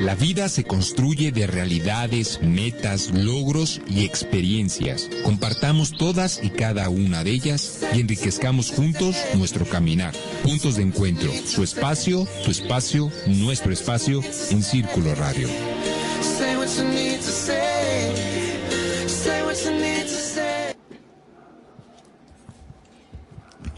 La vida se construye de realidades, metas, logros y experiencias. Compartamos todas y cada una de ellas y enriquezcamos juntos nuestro caminar. Puntos de encuentro, su espacio, tu espacio, nuestro espacio en Círculo Radio.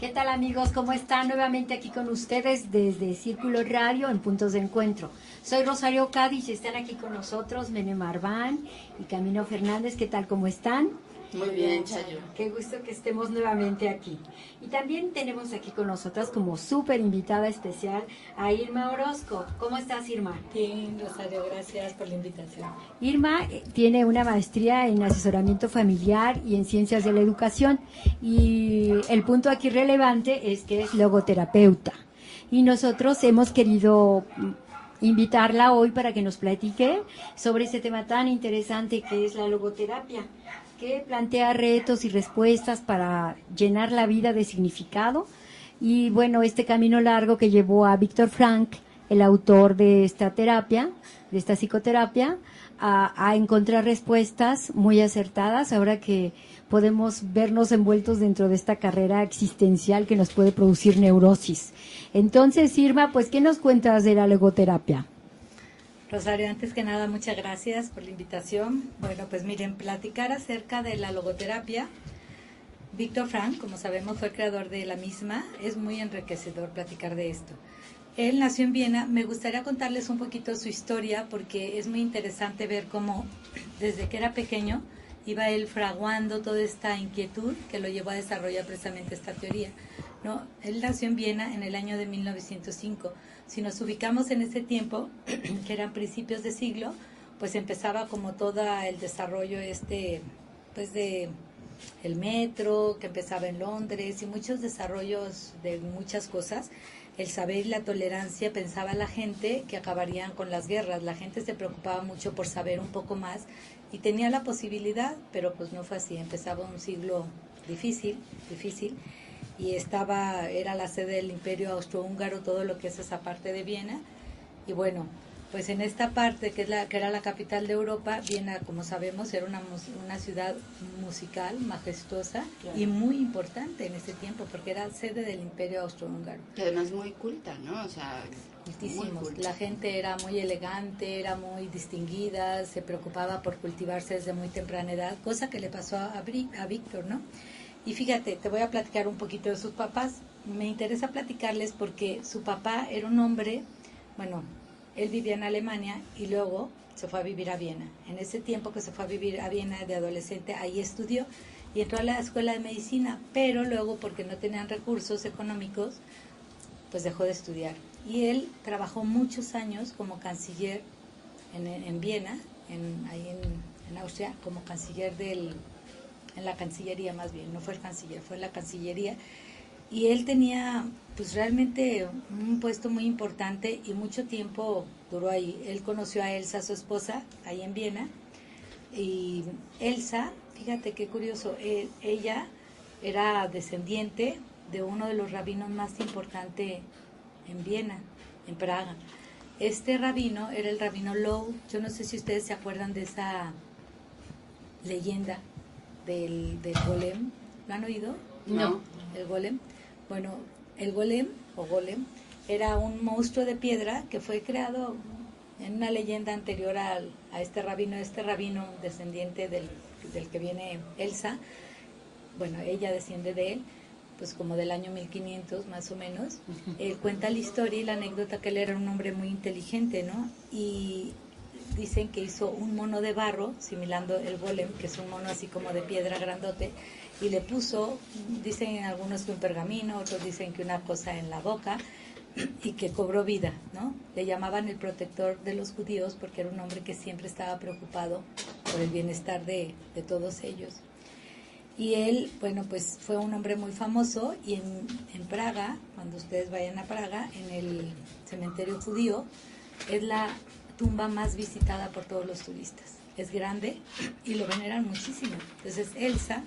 ¿Qué tal, amigos? ¿Cómo están? Nuevamente aquí con ustedes desde Círculo Radio en Puntos de Encuentro. Soy Rosario Cádiz y están aquí con nosotros Mene Marván y Camino Fernández. ¿Qué tal? ¿Cómo están? Muy bien, Chayo. Qué gusto que estemos nuevamente aquí. Y también tenemos aquí con nosotras como súper invitada especial a Irma Orozco. ¿Cómo estás, Irma? Bien, Rosario, gracias por la invitación. Irma tiene una maestría en asesoramiento familiar y en ciencias de la educación. Y el punto aquí relevante es que es logoterapeuta. Y nosotros hemos querido invitarla hoy para que nos platique sobre este tema tan interesante que es la logoterapia, que plantea retos y respuestas para llenar la vida de significado. Y bueno, este camino largo que llevó a Viktor Frankl, el autor de esta terapia, de esta psicoterapia, a encontrar respuestas muy acertadas, ahora que podemos vernos envueltos dentro de esta carrera existencial que nos puede producir neurosis. Entonces, Irma, pues, ¿qué nos cuentas de la logoterapia? Rosario, antes que nada, muchas gracias por la invitación. Bueno, pues miren, platicar acerca de la logoterapia. Viktor Frankl, como sabemos, fue el creador de la misma. Es muy enriquecedor platicar de esto. Él nació en Viena. Me gustaría contarles un poquito su historia porque es muy interesante ver cómo desde que era pequeño iba él fraguando toda esta inquietud que lo llevó a desarrollar precisamente esta teoría, ¿no? Él nació en Viena en el año de 1905. Si nos ubicamos en ese tiempo, que eran principios de siglo, pues empezaba como todo el desarrollo pues de el metro, que empezaba en Londres, y muchos desarrollos de muchas cosas. El saber y la tolerancia, pensaba la gente que acabarían con las guerras. La gente se preocupaba mucho por saber un poco más y tenía la posibilidad, pero pues no fue así. Empezaba un siglo difícil, y era la sede del Imperio Austrohúngaro, todo lo que es esa parte de Viena. Y bueno, pues en esta parte que era la capital de Europa, Viena, como sabemos, era una ciudad musical majestuosa, claro, y muy importante en ese tiempo porque era sede del Imperio Austrohúngaro. Y además muy culta, ¿no? O sea, cultísimos. La gente era muy elegante, era muy distinguida, se preocupaba por cultivarse desde muy temprana edad, cosa que le pasó a Víctor, ¿no? Y fíjate, te voy a platicar un poquito de sus papás. Me interesa platicarles porque su papá era un hombre, bueno, él vivía en Alemania y luego se fue a vivir a Viena. En ese tiempo que se fue a vivir a Viena de adolescente, ahí estudió y entró a la escuela de medicina, pero luego porque no tenían recursos económicos, pues dejó de estudiar. Y él trabajó muchos años como canciller en Viena, ahí en Austria, como canciller en la Cancillería más bien, no fue el canciller, fue la Cancillería. Y él tenía pues realmente un puesto muy importante y mucho tiempo duró ahí. Él conoció a Elsa, su esposa, ahí en Viena. Y Elsa, fíjate qué curioso, ella era descendiente de uno de los rabinos más importantes en Viena, en Praga. Este rabino era el rabino Low. Yo no sé si ustedes se acuerdan de esa leyenda del golem. ¿Lo han oído? No. El golem. Bueno, el golem o golem era un monstruo de piedra que fue creado en una leyenda anterior a este rabino descendiente del que viene Elsa. Bueno, ella desciende de él, pues como del año 1500 más o menos. Él cuenta la historia y la anécdota que él era un hombre muy inteligente, ¿no? Y dicen que hizo un mono de barro, similando el golem, que es un mono así como de piedra grandote, y le puso, dicen algunos que un pergamino, otros dicen que una cosa en la boca, y que cobró vida, ¿no? Le llamaban el protector de los judíos porque era un hombre que siempre estaba preocupado por el bienestar de todos ellos. Y él, bueno, pues fue un hombre muy famoso, y en Praga, cuando ustedes vayan a Praga, en el cementerio judío, es la tumba más visitada por todos los turistas. Es grande y lo veneran muchísimo. Entonces Elsa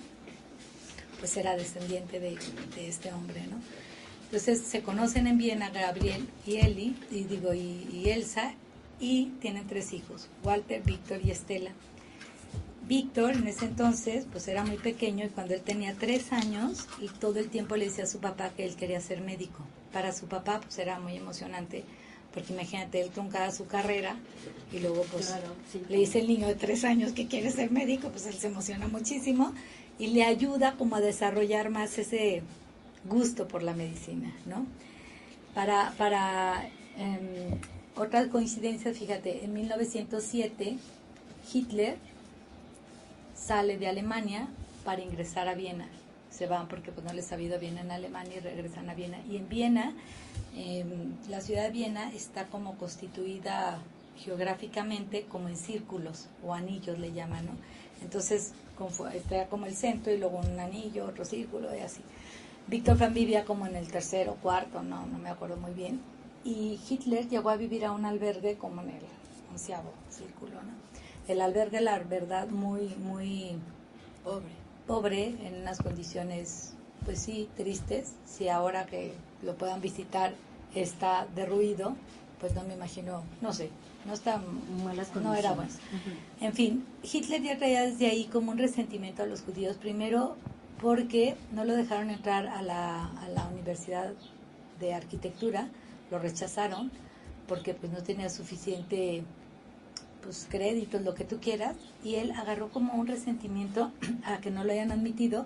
pues era descendiente de este hombre, ¿no? Entonces se conocen en Viena Gabriel y Eli, y Elsa, y tienen 3 hijos, Walter, Víctor y Estela. Víctor en ese entonces pues era muy pequeño, y cuando él tenía 3 años y todo el tiempo le decía a su papá que él quería ser médico. Para su papá pues era muy emocionante, porque imagínate, él truncaba su carrera y luego pues Claro, sí. le dice el niño de 3 años que quiere ser médico, pues él se emociona muchísimo y le ayuda como a desarrollar más ese gusto por la medicina, ¿no? Otra coincidencia, fíjate, en 1907 Hitler sale de Alemania para ingresar a Viena. Se van porque pues no les ha ido bien en Alemania y regresan a Viena. Y en Viena, la ciudad de Viena está como constituida geográficamente como en círculos o anillos le llaman, ¿no? Entonces está como el centro y luego un anillo, otro círculo y así. Víctor Frank vivía como en el 3º, 4º, no me acuerdo muy bien. Y Hitler llegó a vivir a un albergue como en el 11º círculo, ¿no? El albergue, la verdad, muy pobre, en unas condiciones, pues sí, tristes. Si ahora que lo puedan visitar está derruido, pues no me imagino, no sé, no está, Malas no era bueno. condiciones. Ujú. En fin, Hitler ya traía desde ahí como un resentimiento a los judíos, primero porque no lo dejaron entrar a la Universidad de Arquitectura, lo rechazaron porque pues no tenía suficiente pues créditos, lo que tú quieras, y él agarró como un resentimiento a que no lo hayan admitido,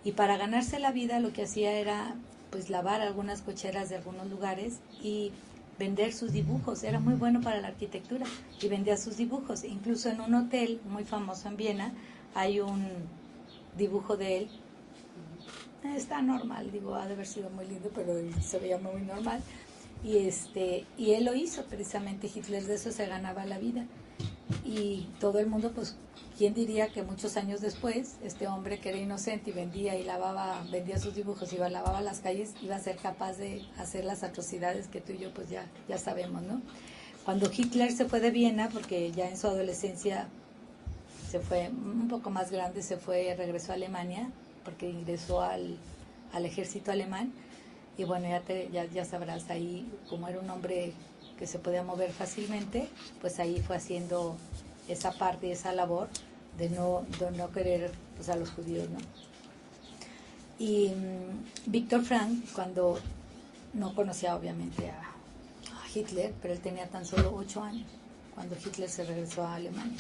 y para ganarse la vida lo que hacía era pues lavar algunas cocheras de algunos lugares y vender sus dibujos. Era muy bueno para la arquitectura y vendía sus dibujos. Incluso en un hotel muy famoso en Viena hay un dibujo de él. Está normal, digo, ha de haber sido muy lindo, pero se veía muy normal. Y él lo hizo, precisamente Hitler de eso se ganaba la vida. Y todo el mundo, pues, ¿quién diría que muchos años después, este hombre que era inocente y vendía sus dibujos, lavaba las calles, iba a ser capaz de hacer las atrocidades que tú y yo, pues, ya sabemos, ¿no? Cuando Hitler se fue de Viena, porque ya en su adolescencia se fue un poco más grande, regresó a Alemania, porque ingresó al ejército alemán, y bueno, ya sabrás, ahí, como era un hombre que se podía mover fácilmente, pues ahí fue haciendo esa parte, esa labor de no querer pues, a los judíos, ¿no? Y Víctor Frank, cuando no conocía obviamente a Hitler, pero él tenía tan solo 8 años cuando Hitler se regresó a Alemania.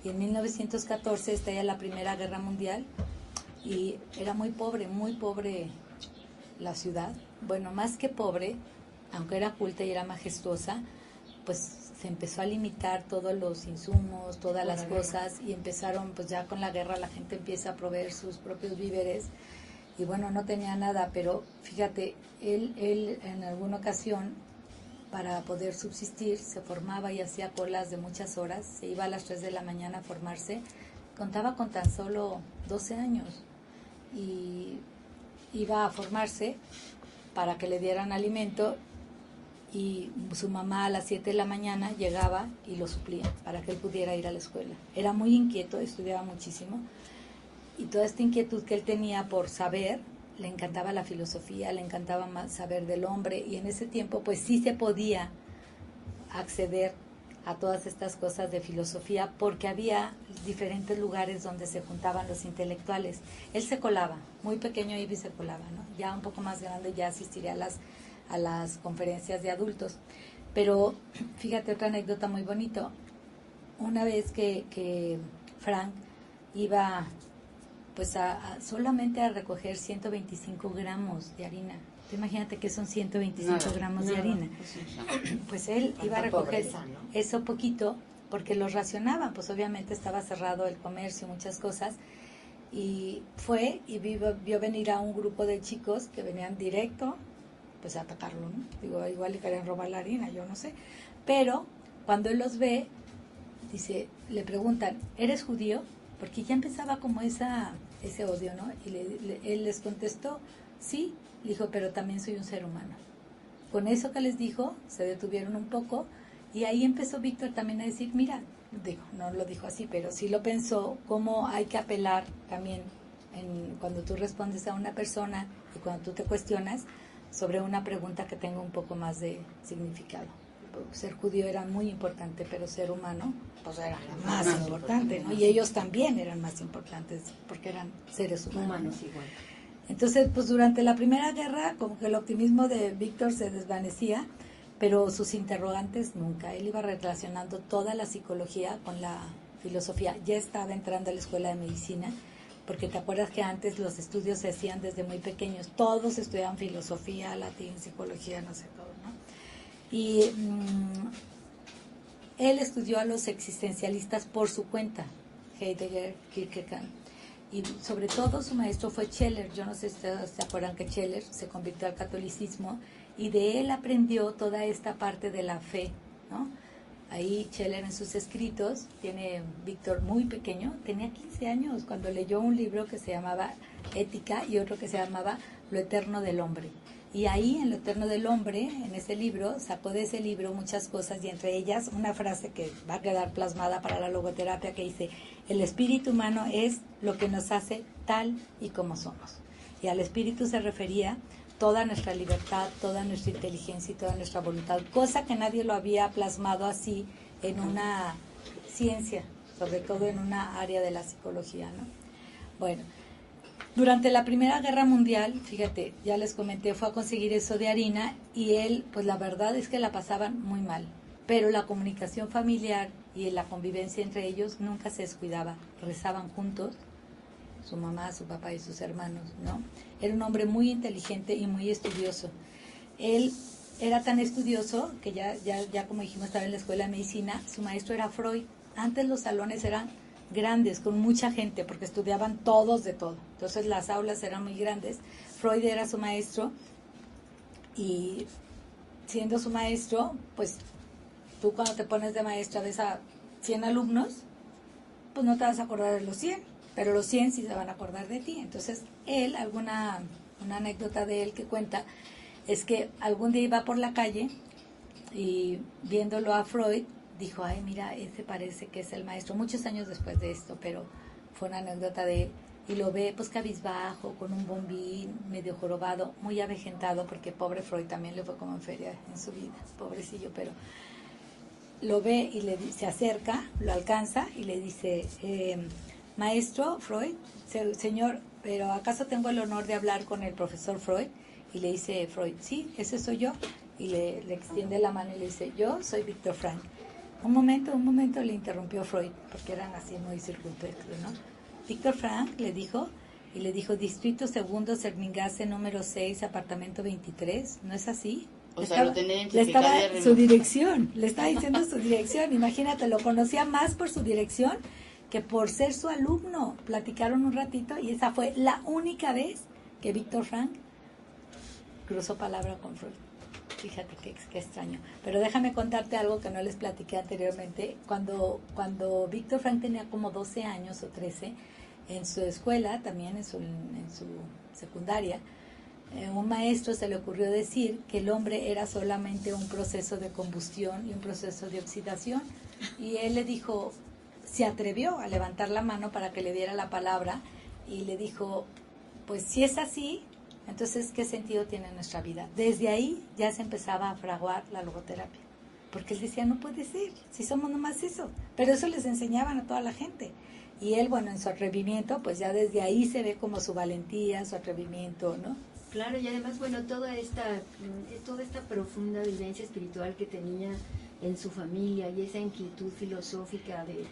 Y en 1914 estalla la Primera Guerra Mundial y era muy pobre la ciudad. Bueno, más que pobre, aunque era culta y era majestuosa, pues se empezó a limitar todos los insumos, todas las cosas, y empezaron, pues ya con la guerra la gente empieza a proveer sus propios víveres, y bueno, no tenía nada, pero fíjate, él en alguna ocasión, para poder subsistir, se formaba y hacía colas de muchas horas, se iba a las 3 de la mañana a formarse, contaba con tan solo 12 años, y iba a formarse para que le dieran alimento, y su mamá a las 7 de la mañana llegaba y lo suplía para que él pudiera ir a la escuela. Era muy inquieto, estudiaba muchísimo, y toda esta inquietud que él tenía por saber, le encantaba la filosofía, le encantaba más saber del hombre, y en ese tiempo pues sí se podía acceder a todas estas cosas de filosofía porque había diferentes lugares donde se juntaban los intelectuales. Él se colaba, muy pequeño y se colaba, ¿no? Ya un poco más grande ya asistiría a las conferencias de adultos. Pero fíjate, otra anécdota muy bonito. Una vez que Frank iba pues solamente a recoger 125 gramos de harina. Tú imagínate que son 125 gramos de harina. Pues él iba a recoger pobreza, ¿no? Eso poquito, porque los racionaban, pues obviamente estaba cerrado el comercio, muchas cosas, y fue y vio venir a un grupo de chicos que venían directo pues a atacarlo, ¿no? Digo, igual le querían robar la harina, yo no sé, pero cuando él los ve, dice, le preguntan, ¿eres judío? Porque ya empezaba como ese odio, ¿no? Y él les contestó, sí. Le dijo, pero también soy un ser humano. Con eso que les dijo, se detuvieron un poco, y ahí empezó Víctor también a decir, mira, digo, no lo dijo así, pero sí lo pensó, cómo hay que apelar también cuando tú respondes a una persona y cuando tú te cuestionas, sobre una pregunta que tenga un poco más de significado. Ser judío era muy importante, pero ser humano pues era más importante, ¿no? Y ellos también eran más importantes porque eran seres humanos. Igual. Entonces, pues durante la Primera Guerra, como que el optimismo de Víctor se desvanecía, pero sus interrogantes nunca. Él iba relacionando toda la psicología con la filosofía. Ya estaba entrando a la escuela de medicina, porque te acuerdas que antes los estudios se hacían desde muy pequeños. Todos estudiaban filosofía, latín, psicología, no sé todo, ¿no? Y él estudió a los existencialistas por su cuenta, Heidegger, Kierkegaard. Y sobre todo su maestro fue Scheler. Yo no sé si ustedes se acuerdan que Scheler se convirtió al catolicismo y de él aprendió toda esta parte de la fe, ¿no? Ahí Scheler en sus escritos, tiene Víctor muy pequeño, tenía 15 años cuando leyó un libro que se llamaba Ética y otro que se llamaba Lo Eterno del Hombre. Y ahí en Lo Eterno del Hombre, en ese libro, sacó de ese libro muchas cosas y entre ellas una frase que va a quedar plasmada para la logoterapia que dice: el espíritu humano es lo que nos hace tal y como somos. Y al espíritu se refería toda nuestra libertad, toda nuestra inteligencia y toda nuestra voluntad, cosa que nadie lo había plasmado así en una ciencia, sobre todo en una área de la psicología, ¿no? Bueno, durante la Primera Guerra Mundial, fíjate, ya les comenté, fue a conseguir eso de harina y él, pues la verdad es que la pasaban muy mal, pero la comunicación familiar y la convivencia entre ellos nunca se descuidaba, rezaban juntos, su mamá, su papá y sus hermanos, ¿no? Era un hombre muy inteligente y muy estudioso. Él era tan estudioso que ya como dijimos, estaba en la escuela de medicina, su maestro era Freud. Antes los salones eran grandes, con mucha gente, porque estudiaban todos de todo. Entonces las aulas eran muy grandes. Freud era su maestro y siendo su maestro, pues tú cuando te pones de maestra ves a 100 alumnos, pues no te vas a acordar de los 100. Pero los 100 sí se van a acordar de ti. Entonces, él, una anécdota de él que cuenta, es que algún día iba por la calle y viéndolo a Freud, dijo, ay, mira, ese parece que es el maestro. Muchos años después de esto, pero fue una anécdota de él. Y lo ve, pues, cabizbajo, con un bombín, medio jorobado, muy avejentado, porque pobre Freud también le fue como en feria en su vida, pobrecillo, pero lo ve y se acerca, lo alcanza y le dice... maestro Freud, señor, pero ¿acaso tengo el honor de hablar con el profesor Freud? Y le dice Freud, sí, ese soy yo. Y le extiende la mano y le dice, yo soy Víctor Frank. Un momento, le interrumpió Freud, porque eran así muy circunspectos, ¿no? Víctor Frank le dijo, Distrito Segundo, Sermingasse, número 6, apartamento 23, ¿no es así? O sea, lo tenía le estaba identificado su dirección, le estaba diciendo su dirección, imagínate, lo conocía más por su dirección que por ser su alumno. Platicaron un ratito y esa fue la única vez que Víctor Frank cruzó palabra con Freud. Fíjate qué extraño. Pero déjame contarte algo que no les platiqué anteriormente. Cuando Víctor Frank tenía como 12 años o 13, en su escuela, también en su secundaria, un maestro se le ocurrió decir que el hombre era solamente un proceso de combustión y un proceso de oxidación. Y él le dijo... se atrevió a levantar la mano para que le diera la palabra y le dijo, pues si es así, entonces ¿qué sentido tiene nuestra vida? Desde ahí ya se empezaba a fraguar la logoterapia, porque él decía, no puede ser, si somos nomás eso, pero eso les enseñaban a toda la gente. Y él, bueno, en su atrevimiento, pues ya desde ahí se ve como su valentía, su atrevimiento, ¿no? Claro, y además, bueno, toda esta profunda vivencia espiritual que tenía en su familia y esa inquietud filosófica de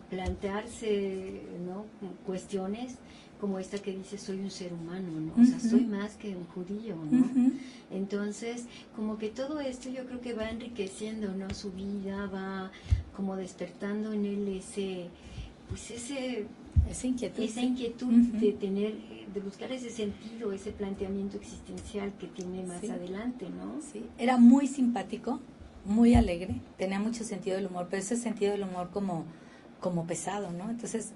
plantearse, ¿no?, cuestiones como esta que dice soy un ser humano, ¿no? O sea, soy más que un judío, ¿no? Entonces, como que todo esto yo creo que va enriqueciendo, ¿no?, su vida, va como despertando en él esa inquietud de tener, de buscar ese sentido, ese planteamiento existencial que tiene más adelante, ¿no? Sí, era muy simpático, muy alegre, tenía mucho sentido del humor, pero ese sentido del humor como pesado, ¿no? Entonces,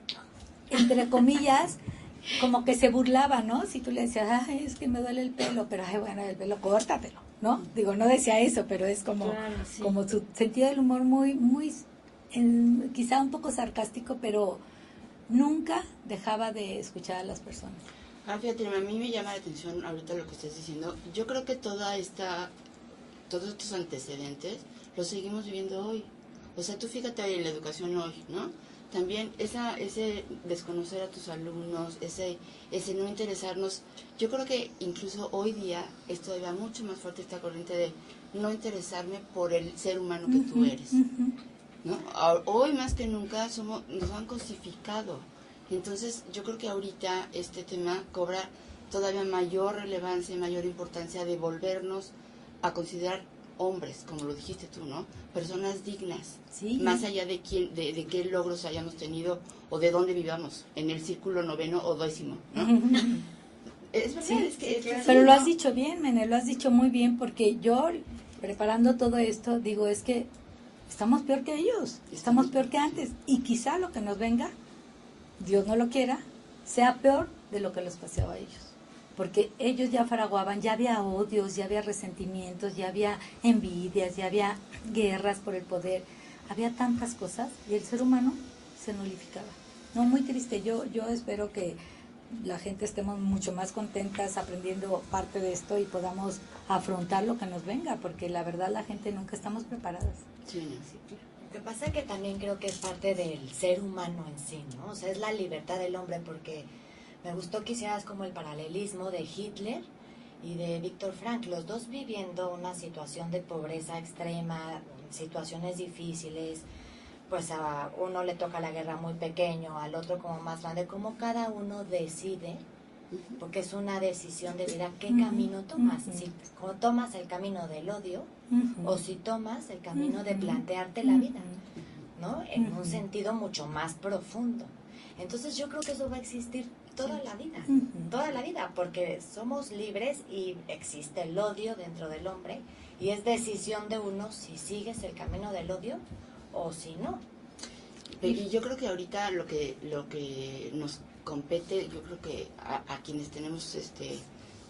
entre comillas, como que se burlaba, ¿no? Si tú le decías, ay, es que me duele el pelo, pero ay, bueno, el pelo, córtatelo, ¿no? Digo, no decía eso, pero es como, claro, sí, como su sentido del humor muy, quizá un poco sarcástico, pero nunca dejaba de escuchar a las personas. Fíjate, a mí me llama la atención ahorita lo que estás diciendo. Yo creo que todos estos antecedentes los seguimos viviendo hoy. O sea, tú fíjate en la educación hoy, ¿no? También ese desconocer a tus alumnos, ese no interesarnos. Yo creo que incluso hoy día es todavía mucho más fuerte esta corriente de no interesarme por el ser humano que tú eres, ¿no? Hoy más que nunca nos han cosificado. Entonces yo creo que ahorita este tema cobra todavía mayor relevancia, mayor importancia de volvernos a considerar hombres, como lo dijiste tú, ¿no? Personas dignas, sí, más allá de qué logros hayamos tenido o de dónde vivamos, en el círculo 9º o 10º, ¿no? Es verdad, sí, es que pero sí, lo ¿no? has dicho bien, Mene, lo has dicho muy bien, porque yo, preparando todo esto, digo, es que estamos peor que ellos, estamos peor que antes, y quizá lo que nos venga, Dios no lo quiera, sea peor de lo que les pasaba a ellos. Porque ellos ya fraguaban, ya había odios, ya había resentimientos, ya había envidias, ya había guerras por el poder, había tantas cosas y el ser humano se nulificaba. No, muy triste. Yo espero que la gente estemos mucho más contentas aprendiendo parte de esto y podamos afrontar lo que nos venga, porque la verdad la gente nunca estamos preparadas. Sí, Lo que pasa es que también creo que es parte del ser humano en sí, ¿no? O sea, es la libertad del hombre, porque me gustó que hicieras como el paralelismo de Hitler y de Víctor Frank, los dos viviendo una situación de pobreza extrema, situaciones difíciles, pues a uno le toca la guerra muy pequeño, al otro como más grande, como cada uno decide, porque es una decisión de vida, qué camino tomas, si tomas el camino del odio o si tomas el camino de plantearte la vida, ¿no? En un sentido mucho más profundo. Entonces yo creo que eso va a existir toda la vida, porque somos libres y existe el odio dentro del hombre y es decisión de uno si sigues el camino del odio o si no. Y yo creo que ahorita lo que nos compete, yo creo que a quienes tenemos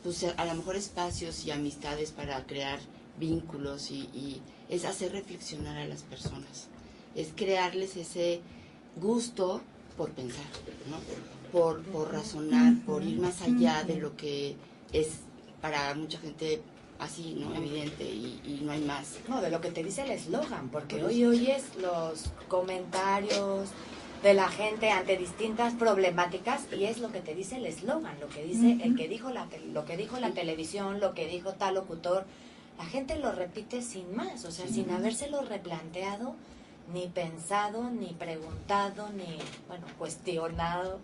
pues a lo mejor espacios y amistades para crear vínculos y es hacer reflexionar a las personas, es crearles ese gusto por pensar, ¿no? Por razonar, por ir más allá de lo que es para mucha gente así, ¿no? Evidente y no hay más. No, de lo que te dice el eslogan, porque hoy oyes los comentarios de la gente ante distintas problemáticas y es lo que te dice el eslogan, lo que dice el que dijo lo que dijo la televisión, lo que dijo tal locutor. La gente lo repite sin más, o sea, sin habérselo replanteado, ni pensado, ni preguntado, ni, bueno, cuestionado,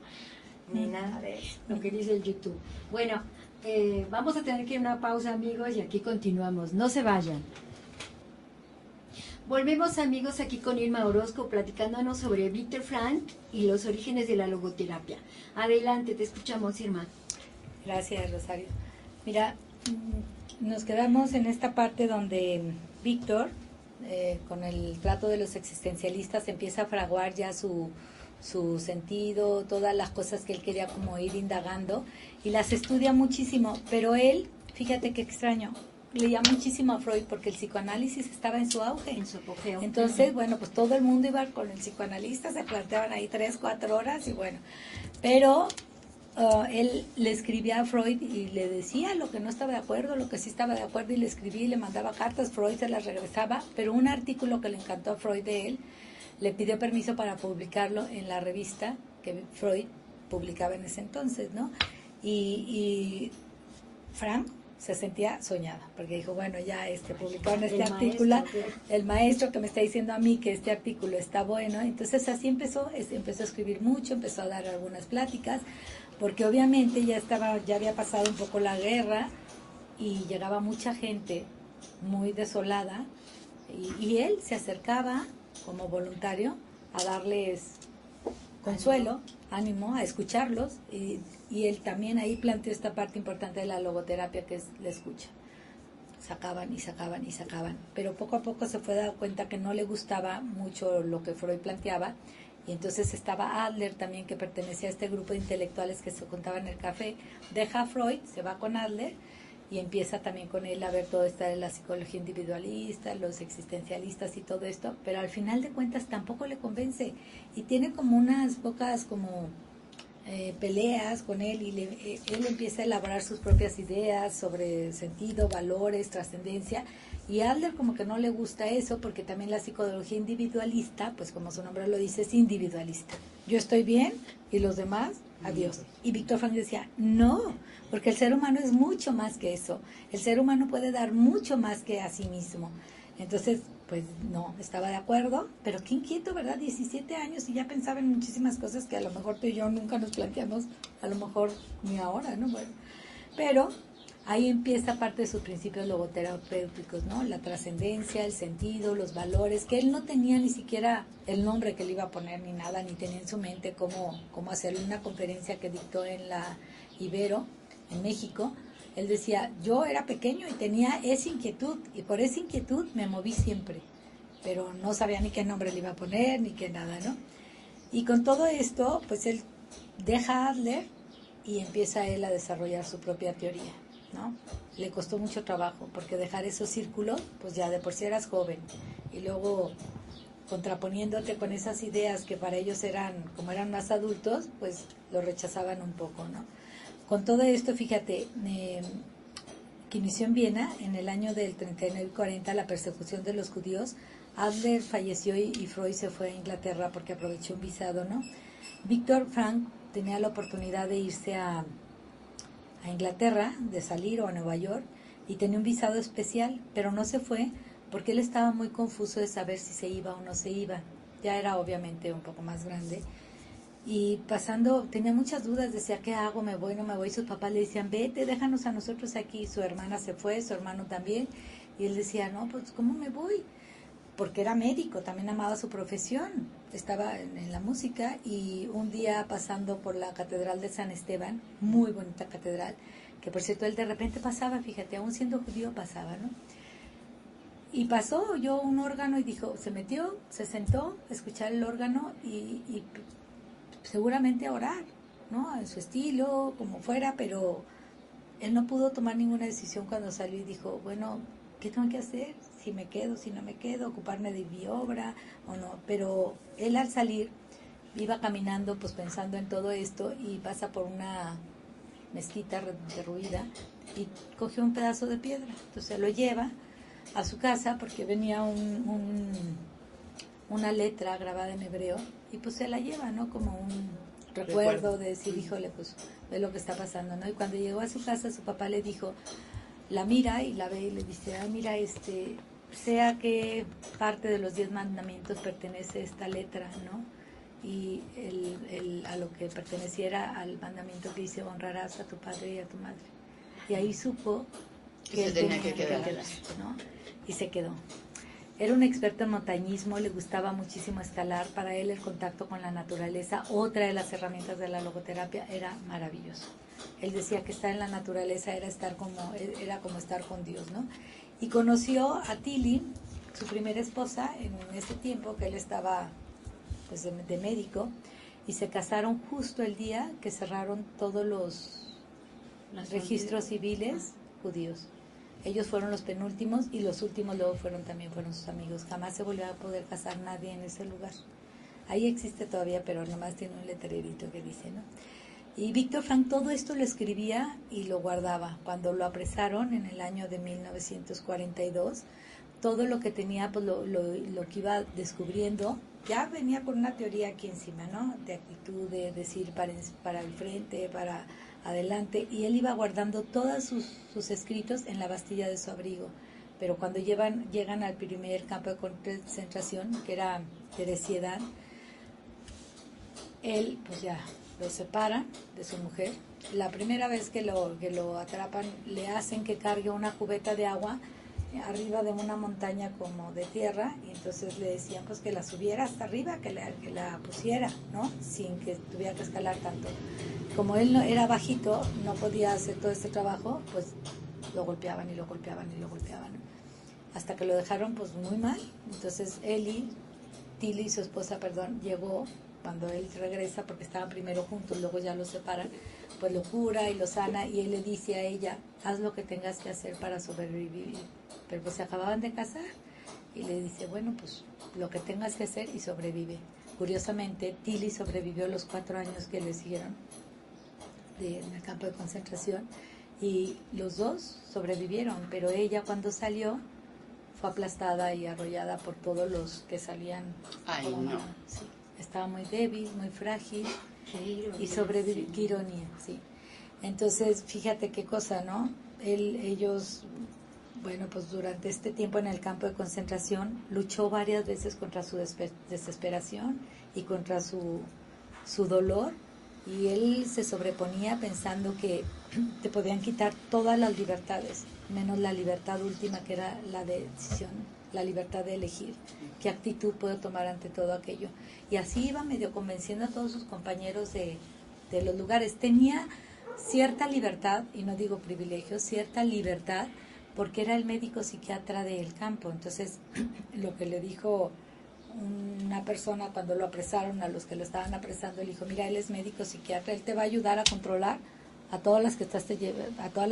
ni nada de eso. Lo que dice el YouTube. Bueno, vamos a tener que ir a una pausa, amigos, y aquí continuamos. No se vayan. Volvemos, amigos, aquí con Irma Orozco, platicándonos sobre Víctor Frank y los orígenes de la logoterapia. Adelante, te escuchamos, Irma. Gracias, Rosario. Mira, nos quedamos en esta parte donde Víctor, con el trato de los existencialistas, empieza a fraguar ya su sentido, todas las cosas que él quería como ir indagando, y las estudia muchísimo, pero él, fíjate qué extraño, leía muchísimo a Freud porque el psicoanálisis estaba en su auge. En su apogeo. Entonces, bueno, pues todo el mundo iba con el psicoanalista, se planteaban ahí 3-4 horas y bueno, pero él le escribía a Freud y le decía lo que no estaba de acuerdo, lo que sí estaba de acuerdo, y le escribía y le mandaba cartas, Freud se las regresaba, pero un artículo que le encantó a Freud de él, le pidió permiso para publicarlo en la revista que Freud publicaba en ese entonces, ¿no? Y Frank se sentía soñada, porque dijo, bueno, ya publicaron este artículo, el maestro que me está diciendo a mí que este artículo está bueno, entonces así empezó a escribir mucho, empezó a dar algunas pláticas, porque obviamente ya había pasado un poco la guerra y llegaba mucha gente muy desolada y él se acercaba como voluntario a darles consuelo, ánimo, a escucharlos y él también ahí planteó esta parte importante de la logoterapia, que es la escucha. Sacaban y sacaban y sacaban, pero poco a poco se fue dando cuenta que no le gustaba mucho lo que Freud planteaba, y entonces estaba Adler también, que pertenecía a este grupo de intelectuales que se juntaban en el café, deja a Freud, se va con Adler y empieza también con él a ver todo esto de la psicología individualista, los existencialistas y todo esto, pero al final de cuentas tampoco le convence y tiene como unas pocas como peleas con él y él empieza a elaborar sus propias ideas sobre sentido, valores, trascendencia, y a Adler como que no le gusta eso porque también la psicología individualista, pues como su nombre lo dice, es individualista. Yo estoy bien y los demás, adiós. Y Viktor Frankl decía, no, porque el ser humano es mucho más que eso. El ser humano puede dar mucho más que a sí mismo. Entonces, pues no, estaba de acuerdo, pero qué inquieto, ¿verdad? 17 años y ya pensaba en muchísimas cosas que a lo mejor tú y yo nunca nos planteamos, a lo mejor ni ahora, ¿no? Bueno, pero ahí empieza parte de sus principios logoterapéuticos, ¿no? La trascendencia, el sentido, los valores, que él no tenía ni siquiera el nombre que le iba a poner ni nada, ni tenía en su mente cómo hacer una conferencia que dictó en la Ibero, en México. Él decía, yo era pequeño y tenía esa inquietud, y por esa inquietud me moví siempre, pero no sabía ni qué nombre le iba a poner, ni qué nada, ¿no? Y con todo esto, pues él deja a Adler y empieza él a desarrollar su propia teoría, ¿no? Le costó mucho trabajo, porque dejar esos círculos, pues ya de por sí eras joven, y luego contraponiéndote con esas ideas que para ellos eran, como eran más adultos, pues lo rechazaban un poco, ¿no? Con todo esto, fíjate, que inició en Viena en el año del 39 y 40 la persecución de los judíos. Adler falleció y Freud se fue a Inglaterra porque aprovechó un visado, ¿no? Viktor Frankl tenía la oportunidad de irse a Inglaterra, de salir, o a Nueva York, y tenía un visado especial, pero no se fue porque él estaba muy confuso de saber si se iba o no se iba. Ya era obviamente un poco más grande. Y pasando, tenía muchas dudas, decía, ¿qué hago? ¿Me voy? ¿No me voy? Sus papás le decían, vete, déjanos a nosotros aquí. Su hermana se fue, su hermano también. Y él decía, no, pues, ¿cómo me voy? Porque era médico, también amaba su profesión. Estaba en la música, y un día pasando por la Catedral de San Esteban, muy bonita catedral, que por cierto él de repente pasaba, fíjate, aún siendo judío pasaba, ¿no? Y pasó, oyó un órgano y dijo, se metió, se sentó a escuchar el órgano y seguramente a orar, ¿no? A su estilo, como fuera, pero él no pudo tomar ninguna decisión cuando salió y dijo, bueno, ¿qué tengo que hacer? Si me quedo, si no me quedo, ocuparme de mi obra o no. Pero él al salir iba caminando pues pensando en todo esto y pasa por una mezquita derruida y cogió un pedazo de piedra. Entonces lo lleva a su casa porque venía una letra grabada en hebreo y pues se la lleva, ¿no? Como un recuerdo de decir, híjole, pues ve lo que está pasando, ¿no? Y cuando llegó a su casa, su papá le dijo, la mira y la ve y le dice, ay, mira, sea que parte de los 10 mandamientos pertenece esta letra, ¿no? Y a lo que perteneciera al mandamiento que dice, honrarás a tu padre y a tu madre. Y ahí supo que él tenía que quedar, ¿no? Y se quedó. Era un experto en montañismo, le gustaba muchísimo escalar. Para él el contacto con la naturaleza, otra de las herramientas de la logoterapia, era maravilloso. Él decía que estar en la naturaleza era como estar con Dios, ¿no? Y conoció a Tilly, su primera esposa, en ese tiempo que él estaba pues de médico, y se casaron justo el día que cerraron todos los registros civiles judíos. Ellos fueron los penúltimos y los últimos luego fueron sus amigos. Jamás se volvió a poder casar nadie en ese lugar. Ahí existe todavía, pero nomás tiene un letrerito que dice, ¿no? Y Viktor Frankl todo esto lo escribía y lo guardaba. Cuando lo apresaron en el año de 1942, todo lo que tenía, pues lo que iba descubriendo, ya venía con una teoría aquí encima, ¿no? De actitud, de decir para el frente, para adelante, y él iba guardando todos sus escritos en la bastilla de su abrigo. Pero cuando llegan al primer campo de concentración, que era Theresienstadt, él pues ya lo separan de su mujer. La primera vez que lo atrapan, le hacen que cargue una cubeta de agua arriba de una montaña como de tierra, y entonces le decían pues que la subiera hasta arriba, que la pusiera, ¿no? Sin que tuviera que escalar tanto. Como él no era bajito, no podía hacer todo este trabajo, pues lo golpeaban y lo golpeaban y lo golpeaban, hasta que lo dejaron pues muy mal. Entonces Tilly, su esposa, llegó cuando él regresa, porque estaban primero juntos, luego ya lo separan, pues lo cura y lo sana, y él le dice a ella, haz lo que tengas que hacer para sobrevivir. Pero pues se acababan de casar, y le dice, bueno, pues lo que tengas que hacer y sobrevive. curiosamente, Tilly sobrevivió los 4 años que le siguieron en el campo de concentración, y los dos sobrevivieron, pero ella cuando salió fue aplastada y arrollada por todos los que salían. Ay, no. Sí, estaba muy débil, muy frágil, y sobrevivió. Qué ironía, sí. Entonces, fíjate qué cosa, ¿no? Ellos, bueno, pues durante este tiempo en el campo de concentración luchó varias veces contra su desesperación y contra su dolor, y él se sobreponía pensando que te podían quitar todas las libertades, menos la libertad última, que era la decisión, la libertad de elegir qué actitud puedo tomar ante todo aquello. Y así iba medio convenciendo a todos sus compañeros de los lugares. Tenía cierta libertad, y no digo privilegio, cierta libertad, porque era el médico psiquiatra del campo. Entonces, lo que le dijo una persona cuando lo apresaron, a los que lo estaban apresando, le dijo: mira, él es médico psiquiatra, él te va a ayudar a controlar a todas las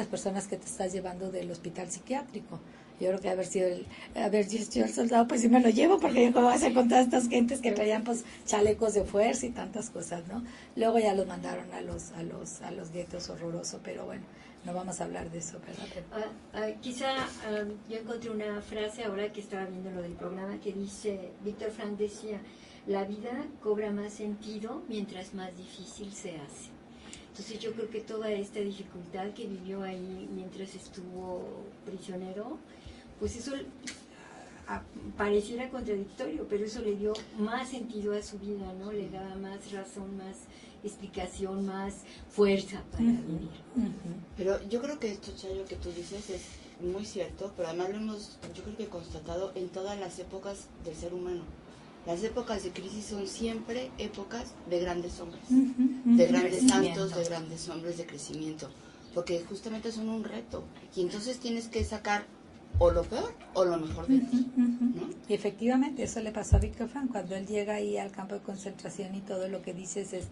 personas que te estás llevando del hospital psiquiátrico. Yo creo que haber sido el soldado, pues sí me lo llevo, porque yo cómo voy a hacer con todas estas gentes que traían pues chalecos de fuerza y tantas cosas, ¿no? Luego ya los mandaron a los guetos, horroroso, pero bueno, no vamos a hablar de eso, ¿verdad? Yo encontré una frase ahora que estaba viendo lo del programa que dice, Víctor Frank decía: la vida cobra más sentido mientras más difícil se hace. Entonces yo creo que toda esta dificultad que vivió ahí mientras estuvo prisionero, pues eso pareciera contradictorio, pero eso le dio más sentido a su vida, ¿no? Le daba más razón, más explicación, más fuerza para vivir. Pero yo creo que esto, Chayo, que tú dices es muy cierto, pero además lo hemos, yo creo que constatado en todas las épocas del ser humano. Las épocas de crisis son siempre épocas de grandes hombres, de grandes santos, de grandes hombres de crecimiento, porque justamente son un reto, y entonces tienes que sacar o lo peor o lo mejor de ti, ¿no? Y efectivamente eso le pasó a Víctor Frank cuando él llega ahí al campo de concentración, y todo lo que dices es,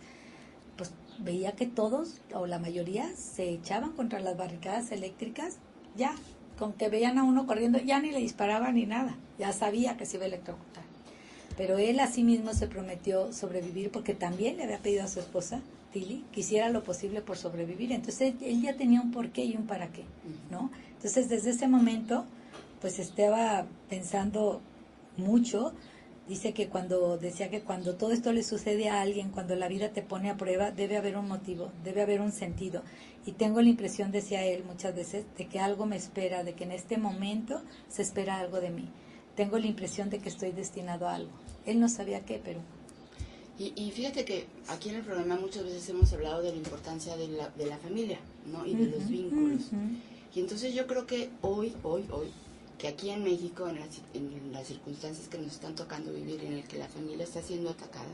pues veía que todos o la mayoría se echaban contra las barricadas eléctricas, ya con que veían a uno corriendo ya ni le disparaban ni nada, ya sabía que se iba a electrocutar. Pero él a sí mismo se prometió sobrevivir, porque también le había pedido a su esposa, Tilly, que hiciera lo posible por sobrevivir. Entonces él ya tenía un porqué y un para qué, ¿no? Entonces desde ese momento, pues estaba pensando mucho. Decía que cuando todo esto le sucede a alguien, cuando la vida te pone a prueba, debe haber un motivo, debe haber un sentido. Y tengo la impresión, decía él muchas veces, de que algo me espera, de que en este momento se espera algo de mí. Tengo la impresión de que estoy destinado a algo. Él no sabía qué, pero... Y fíjate que aquí en el programa muchas veces hemos hablado de la importancia de la familia, ¿no? Y de los vínculos. Y entonces yo creo que hoy, que aquí en México, en las circunstancias que nos están tocando vivir, en el que la familia está siendo atacada,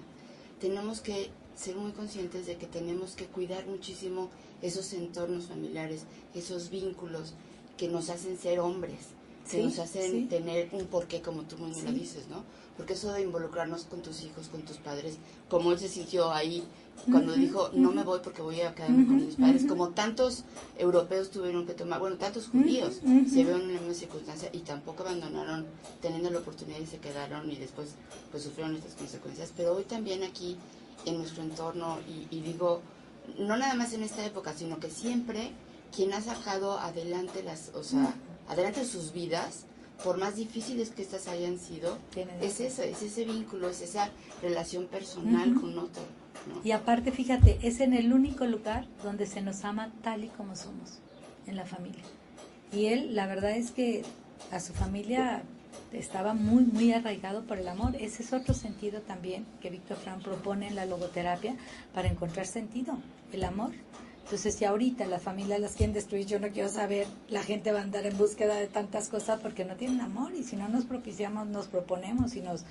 tenemos que ser muy conscientes de que tenemos que cuidar muchísimo esos entornos familiares, esos vínculos que nos hacen ser hombres, que nos hacen tener un porqué, como tú muy bien lo dices, ¿no? Porque eso de involucrarnos con tus hijos, con tus padres, como él se sintió ahí cuando dijo, no me voy porque voy a quedarme con mis padres, como tantos europeos tuvieron que tomar, bueno, tantos judíos se vieron en la misma circunstancia y tampoco abandonaron teniendo la oportunidad y se quedaron, y después pues sufrieron estas consecuencias. Pero hoy también aquí en nuestro entorno, y digo, no nada más en esta época, sino que siempre quien ha sacado adelante adelante sus vidas, por más difíciles que estas hayan sido, es ese vínculo, es esa relación personal con otro, ¿no? Y aparte, fíjate, es en el único lugar donde se nos ama tal y como somos, en la familia. Y él, la verdad es que a su familia estaba muy, muy arraigado por el amor. Ese es otro sentido también que Víctor Frank propone en la logoterapia para encontrar sentido, el amor. Entonces, si ahorita las familias las quieren destruir, yo no quiero saber, la gente va a andar en búsqueda de tantas cosas porque no tienen amor, y si no nos propiciamos, nos proponemos y nos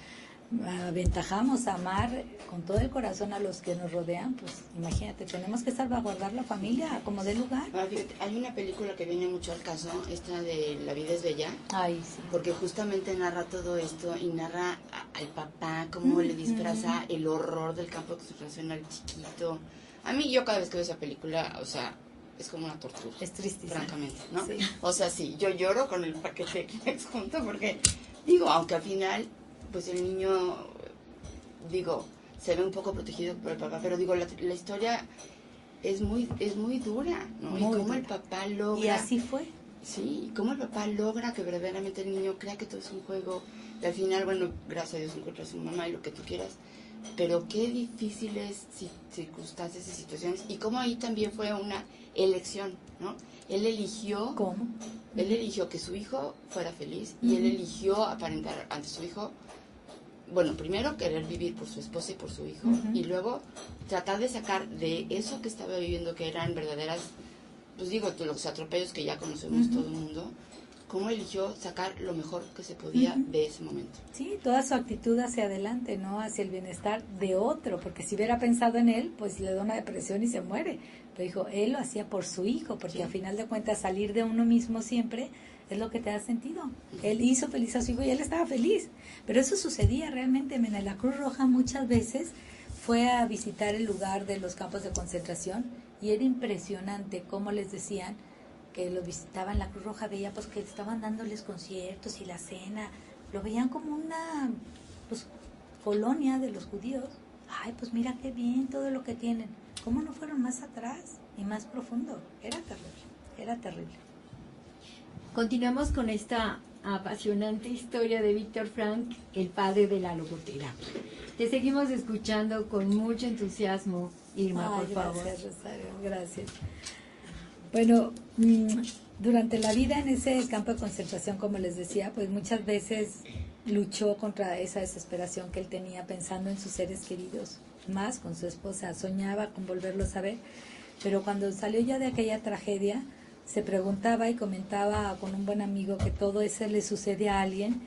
aventajamos a amar con todo el corazón a los que nos rodean, pues imagínate, tenemos que salvaguardar la familia como dé lugar. Ahora, fíjate, hay una película que viene mucho al caso, esta de La vida es bella. Ay, sí. Porque justamente narra todo esto y narra al papá cómo le disfraza el horror del campo de concentración al chiquito. A mí, yo cada vez que veo esa película, o sea, es como una tortura. Es tristísimo. Francamente, ¿no? Sí. O sea, sí, yo lloro con el paquete de Kleenex junto porque, digo, aunque al final, pues el niño, digo, se ve un poco protegido por el papá, pero digo, la historia es muy dura, ¿no? Muy y cómo dura. el papá logra... Y así fue. Sí, cómo el papá logra que verdaderamente el niño crea que todo es un juego, y al final, bueno, gracias a Dios encuentra a su mamá y lo que tú quieras, pero qué difíciles circunstancias y situaciones, y cómo ahí también fue una elección, ¿no? Él eligió... ¿Cómo? Él eligió que su hijo fuera feliz, y él eligió aparentar ante su hijo, bueno, primero querer vivir por su esposa y por su hijo, y luego tratar de sacar de eso que estaba viviendo, que eran verdaderas, pues digo, los atropellos que ya conocemos todo el mundo, cómo eligió sacar lo mejor que se podía de ese momento. Sí, toda su actitud hacia adelante, ¿no? Hacia el bienestar de otro, porque si hubiera pensado en él, pues le da una depresión y se muere. Pero dijo, él lo hacía por su hijo, porque a final de cuentas salir de uno mismo siempre es lo que te da sentido. Él hizo feliz a su hijo y él estaba feliz. Pero eso sucedía realmente. En la Cruz Roja muchas veces fue a visitar el lugar de los campos de concentración y era impresionante cómo les decían que lo visitaban la Cruz Roja, veía pues que estaban dándoles conciertos y la cena, lo veían como una pues colonia de los judíos. Ay, pues mira qué bien todo lo que tienen. ¿Cómo no fueron más atrás y más profundo? Era terrible, era terrible. Continuamos con esta apasionante historia de Víctor Frank, el padre de la logoterapia. Te seguimos escuchando con mucho entusiasmo, Irma, por favor. Gracias, Rosario, gracias. Bueno, durante la vida en ese campo de concentración, como les decía, pues muchas veces luchó contra esa desesperación que él tenía pensando en sus seres queridos, más con su esposa, soñaba con volverlos a ver, pero cuando salió ya de aquella tragedia, se preguntaba y comentaba con un buen amigo que todo eso le sucede a alguien.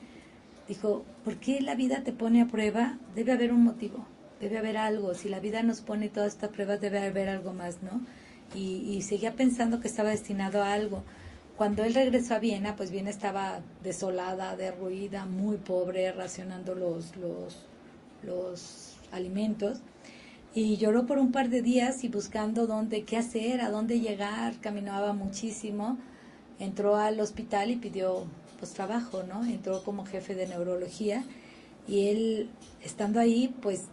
Dijo, ¿por qué la vida te pone a prueba? Debe haber un motivo, debe haber algo. Si la vida nos pone todas estas pruebas, debe haber algo más, ¿no? Y seguía pensando que estaba destinado a algo. Cuando él regresó a Viena, pues Viena estaba desolada, derruida, muy pobre, racionando los alimentos. Y lloró por un par de días y buscando qué hacer, a dónde llegar, caminaba muchísimo. Entró al hospital y pidió pues trabajo, ¿no? Entró como jefe de neurología y él, estando ahí, pues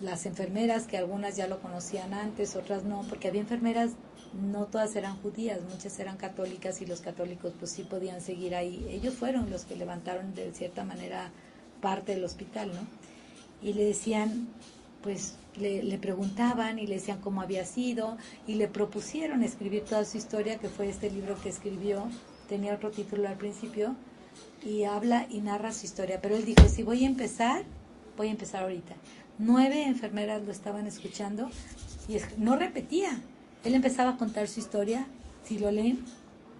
las enfermeras, que algunas ya lo conocían antes, otras no, porque había enfermeras, no todas eran judías, muchas eran católicas y los católicos pues sí podían seguir ahí. Ellos fueron los que levantaron de cierta manera parte del hospital, ¿no? Y le decían, pues le preguntaban y le decían cómo había sido y le propusieron escribir toda su historia, que fue este libro que escribió, tenía otro título al principio, y habla y narra su historia, pero él dijo, si voy a empezar ahorita. 9 enfermeras lo estaban escuchando y no repetía, él empezaba a contar su historia. Si lo leen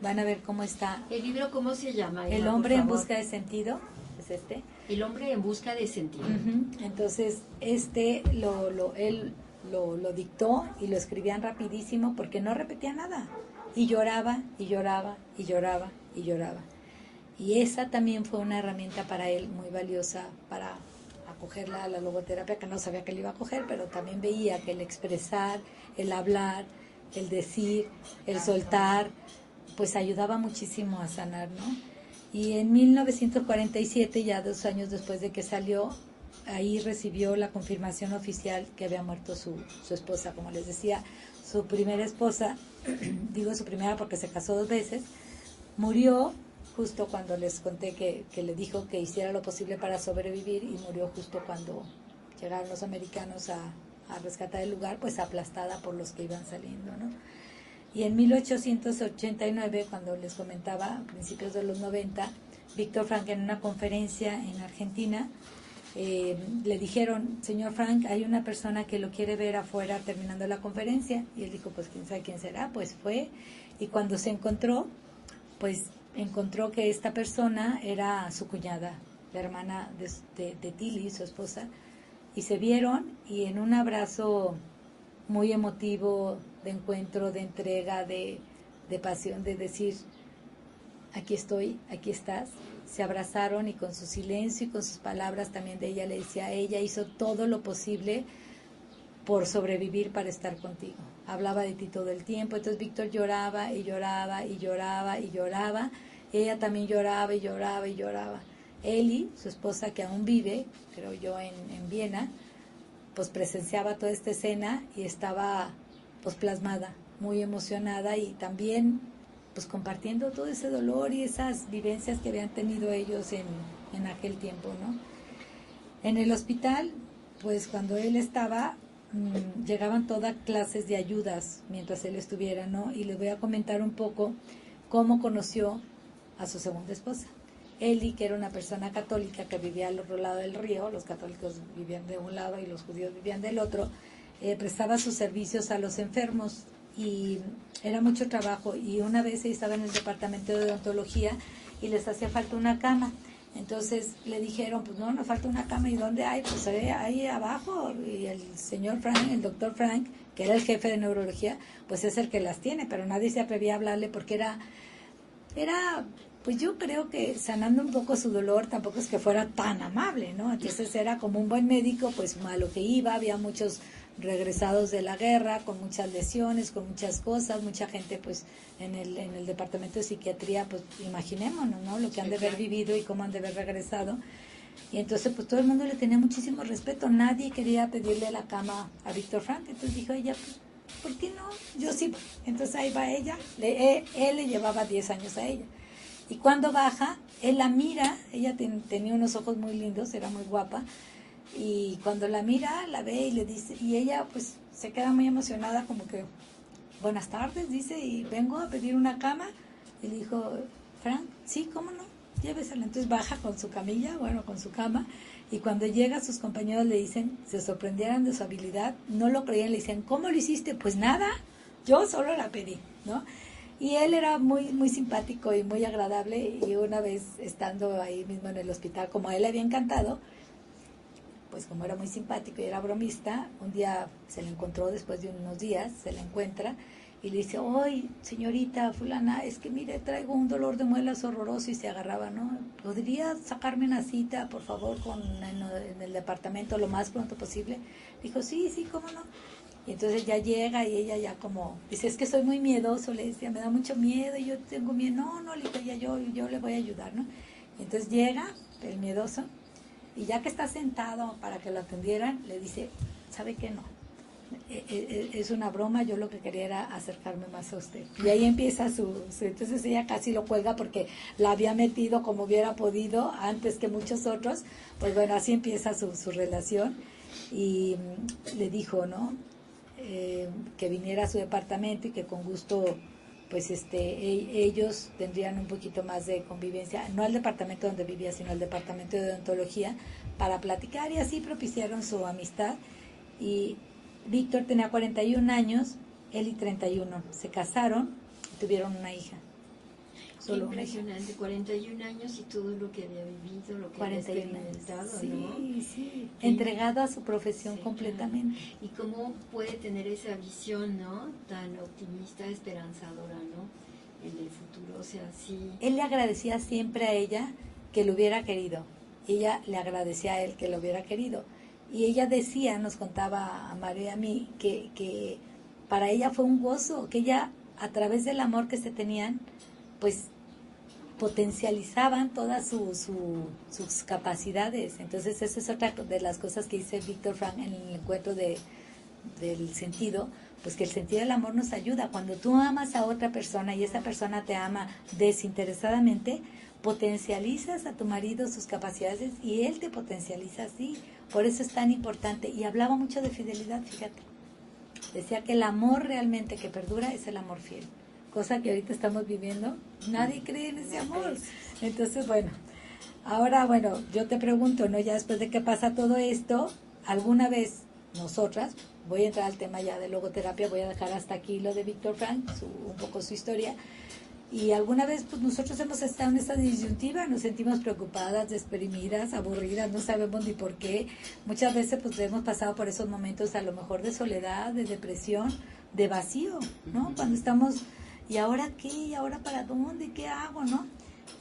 van a ver cómo está. ¿El libro cómo se llama, Irma, El hombre en por favor? busca de sentido, es este. El hombre en busca de sentido. Entonces, él lo dictó y lo escribían rapidísimo porque no repetía nada. Y lloraba, y lloraba, y lloraba, y lloraba. Y esa también fue una herramienta para él muy valiosa para acogerla a la logoterapia, que no sabía que le iba a coger, pero también veía que el expresar, el hablar, el decir, el soltar, pues ayudaba muchísimo a sanar, ¿no? Y en 1947, ya 2 años después de que salió, ahí recibió la confirmación oficial que había muerto su esposa. Como les decía, su primera esposa, digo su primera porque se casó 2 veces, murió justo cuando les conté que le dijo que hiciera lo posible para sobrevivir, y murió justo cuando llegaron los americanos a rescatar el lugar, pues aplastada por los que iban saliendo, ¿no? Y en 1889, cuando les comentaba, a principios de los 90, Víctor Frank, en una conferencia en Argentina, le dijeron, señor Frank, hay una persona que lo quiere ver afuera terminando la conferencia. Y él dijo, pues quién sabe quién será. Pues fue, y cuando se encontró, pues encontró que esta persona era su cuñada, la hermana de Tilly, su esposa, y se vieron, y en un abrazo muy emotivo, de encuentro, de entrega, de pasión, de decir, aquí estoy, aquí estás, se abrazaron, y con su silencio y con sus palabras también de ella, le decía, ella hizo todo lo posible por sobrevivir para estar contigo. Hablaba de ti todo el tiempo. Entonces Víctor lloraba y lloraba y lloraba y lloraba. Ella también lloraba y lloraba y lloraba. Eli, su esposa, que aún vive, creo yo, en Viena, pues presenciaba toda esta escena y estaba pues plasmada, muy emocionada y también pues compartiendo todo ese dolor y esas vivencias que habían tenido ellos en aquel tiempo, ¿no? En el hospital, pues cuando él estaba, llegaban todas clases de ayudas mientras él estuviera, ¿no? Y les voy a comentar un poco cómo conoció a su segunda esposa. Eli, que era una persona católica que vivía al otro lado del río, los católicos vivían de un lado y los judíos vivían del otro, prestaba sus servicios a los enfermos y era mucho trabajo, y una vez ella estaba en el departamento de odontología y les hacía falta una cama. Entonces le dijeron, pues no, nos falta una cama. ¿Y dónde hay? Pues ahí abajo. Y el señor Frank, el doctor Frank, que era el jefe de neurología, pues es el que las tiene, pero nadie se atrevía a hablarle porque era pues yo creo que sanando un poco su dolor, tampoco es que fuera tan amable, ¿no? Entonces era como un buen médico, pues a lo que iba, había muchos regresados de la guerra, con muchas lesiones, con muchas cosas, mucha gente pues en el departamento de psiquiatría, pues imaginémonos, ¿no? Lo que han de haber vivido y cómo han de haber regresado. Y entonces pues todo el mundo le tenía muchísimo respeto, nadie quería pedirle la cama a Víctor Frank, entonces dijo ella, pues, ¿por qué no? Yo sí. Entonces ahí va ella, él le llevaba 10 años a ella. Y cuando baja, él la mira, ella tenía unos ojos muy lindos, era muy guapa, y cuando la mira, la ve y le dice, y ella pues se queda muy emocionada, como que, buenas tardes, dice, y vengo a pedir una cama. Y le dijo, Frank, sí, ¿cómo no? Llévesela. Entonces baja con su camilla, con su cama, y cuando llega sus compañeros le dicen, se sorprendieran de su habilidad, no lo creían, le dicen, ¿cómo lo hiciste? Pues nada, yo solo la pedí, ¿no? Y él era muy muy simpático y muy agradable, y una vez estando ahí mismo en el hospital, como a él le había encantado, pues como era muy simpático y era bromista, un día se le encontró después de unos días, se le encuentra y le dice, oye, señorita fulana, es que mire, traigo un dolor de muelas horroroso, y se agarraba, ¿no? ¿Podría sacarme una cita, por favor, en el departamento lo más pronto posible? Dijo, sí, cómo no. Y entonces ya llega y ella ya como, dice, es que soy muy miedoso, le decía, me da mucho miedo y yo tengo miedo. No, le digo, ya yo le voy a ayudar, ¿no? Y entonces llega el miedoso y ya que está sentado para que lo atendieran, le dice, ¿sabe qué? No, es una broma, yo lo que quería era acercarme más a usted. Y ahí empieza entonces ella casi lo cuelga porque la había metido como hubiera podido antes que muchos otros. Pues bueno, así empieza su relación, y le dijo, ¿no? Que viniera a su departamento y que con gusto pues ellos tendrían un poquito más de convivencia, no al departamento donde vivía, sino al departamento de odontología, para platicar, y así propiciaron su amistad. Y Víctor tenía 41 años, Eli 31, se casaron y tuvieron una hija. Solo impresionante, 41 años y todo lo que había vivido, lo que 41 había experimentado, sí, ¿no? Sí, entregado a su profesión, sí, completamente. Claro. Y cómo puede tener esa visión, ¿no? Tan optimista, esperanzadora, ¿no? En el futuro, o sea, sí. Él le agradecía siempre a ella que lo hubiera querido. Ella le agradecía a él que lo hubiera querido. Y ella decía, nos contaba a Mario y a mí, que para ella fue un gozo, que ella, a través del amor que se tenían, pues potencializaban todas sus capacidades. Entonces esa es otra de las cosas que dice Víctor Frank en el encuentro del sentido, pues que el sentido del amor nos ayuda. Cuando tú amas a otra persona y esa persona te ama desinteresadamente, potencializas a tu marido sus capacidades y él te potencializa así. Por eso es tan importante. Y hablaba mucho de fidelidad, fíjate. Decía que el amor realmente que perdura es el amor fiel, cosa que ahorita estamos viviendo, nadie cree en ese amor. Entonces, ahora, yo te pregunto, ¿no? Ya después de que pasa todo esto, ¿alguna vez nosotras, voy a entrar al tema ya de logoterapia, voy a dejar hasta aquí lo de Víctor Frank, un poco su historia, y alguna vez pues nosotros hemos estado en esta disyuntiva, nos sentimos preocupadas, deprimidas, aburridas, no sabemos ni por qué? Muchas veces pues hemos pasado por esos momentos a lo mejor de soledad, de depresión, de vacío, ¿no? Cuando estamos, ¿y ahora qué? ¿Y ahora para dónde? ¿Qué hago? ¿No?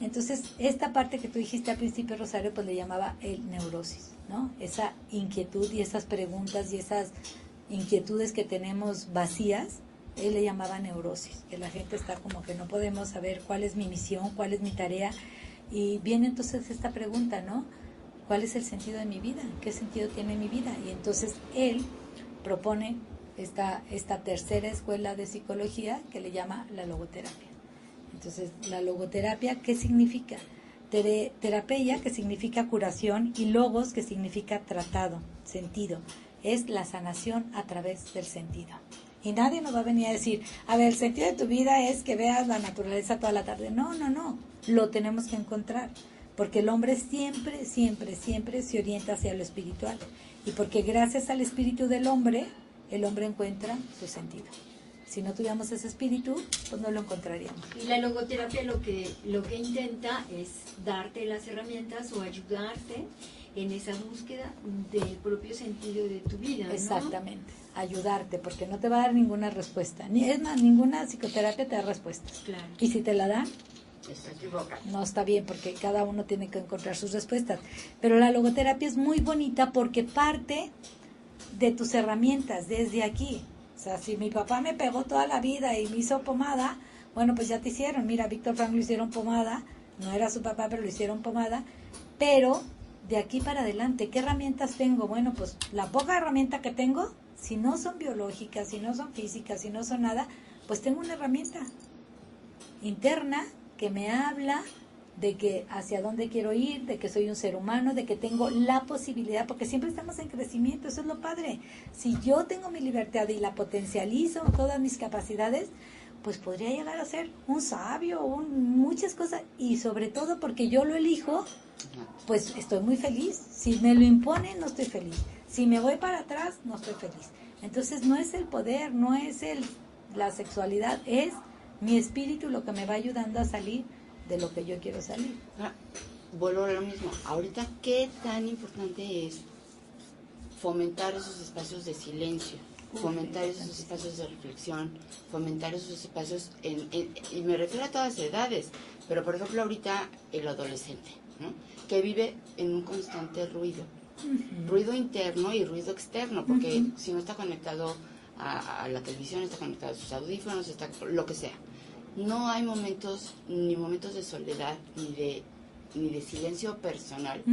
Entonces, esta parte que tú dijiste al principio, Rosario, pues le llamaba el neurosis, ¿no? Esa inquietud y esas preguntas y esas inquietudes que tenemos vacías, él le llamaba neurosis, que la gente está como que no podemos saber cuál es mi misión, cuál es mi tarea. Y viene entonces esta pregunta, ¿no? ¿cuál es el sentido de mi vida? ¿Qué sentido tiene mi vida? Y entonces él propone esta tercera escuela de psicología que le llama la logoterapia. Entonces, la logoterapia, ¿qué significa? Terapia, que significa curación, y logos, que significa tratado, sentido. Es la sanación a través del sentido. Y nadie nos va a venir a decir, a ver, el sentido de tu vida es que veas la naturaleza toda la tarde. No, lo tenemos que encontrar. Porque el hombre siempre se orienta hacia lo espiritual. Y porque gracias al espíritu del hombre, el hombre encuentra su sentido. Si no tuviéramos ese espíritu, pues no lo encontraríamos. Y la logoterapia lo que intenta es darte las herramientas o ayudarte en esa búsqueda del propio sentido de tu vida, ¿no? Exactamente, ayudarte, porque no te va a dar ninguna respuesta. Es más, ninguna psicoterapia te da respuestas. Claro. Y si te la dan, Se equivoca. no está bien, porque cada uno tiene que encontrar sus respuestas. Pero la logoterapia es muy bonita porque parte de tus herramientas desde aquí. O sea, si mi papá me pegó toda la vida y me hizo pomada, bueno, pues ya te hicieron. Mira, Víctor Frank lo hicieron pomada, no era su papá, pero lo hicieron pomada. Pero de aquí para adelante, ¿qué herramientas tengo? Bueno, pues la poca herramienta que tengo, si no son biológicas, si no son físicas, si no son nada, pues tengo una herramienta interna que me habla de que hacia dónde quiero ir, de que soy un ser humano, de que tengo la posibilidad, porque siempre estamos en crecimiento, eso es lo padre. Si yo tengo mi libertad y la potencializo, todas mis capacidades, pues podría llegar a ser un sabio, muchas cosas, y sobre todo porque yo lo elijo, pues estoy muy feliz. Si me lo imponen, no estoy feliz. Si me voy para atrás, no estoy feliz. Entonces no es el poder, no es la sexualidad, es mi espíritu lo que me va ayudando a salir de lo que yo quiero salir. Vuelvo a lo mismo. Ahorita, ¿qué tan importante es fomentar esos espacios de silencio? Fomentar esos espacios de reflexión, fomentar esos espacios, y me refiero a todas edades, pero por ejemplo ahorita el adolescente, ¿no? Que vive en un constante ruido, ruido interno y ruido externo, porque si no está conectado a la televisión, está conectado a sus audífonos, está lo que sea. No hay momentos, ni momentos de soledad, ni de silencio personal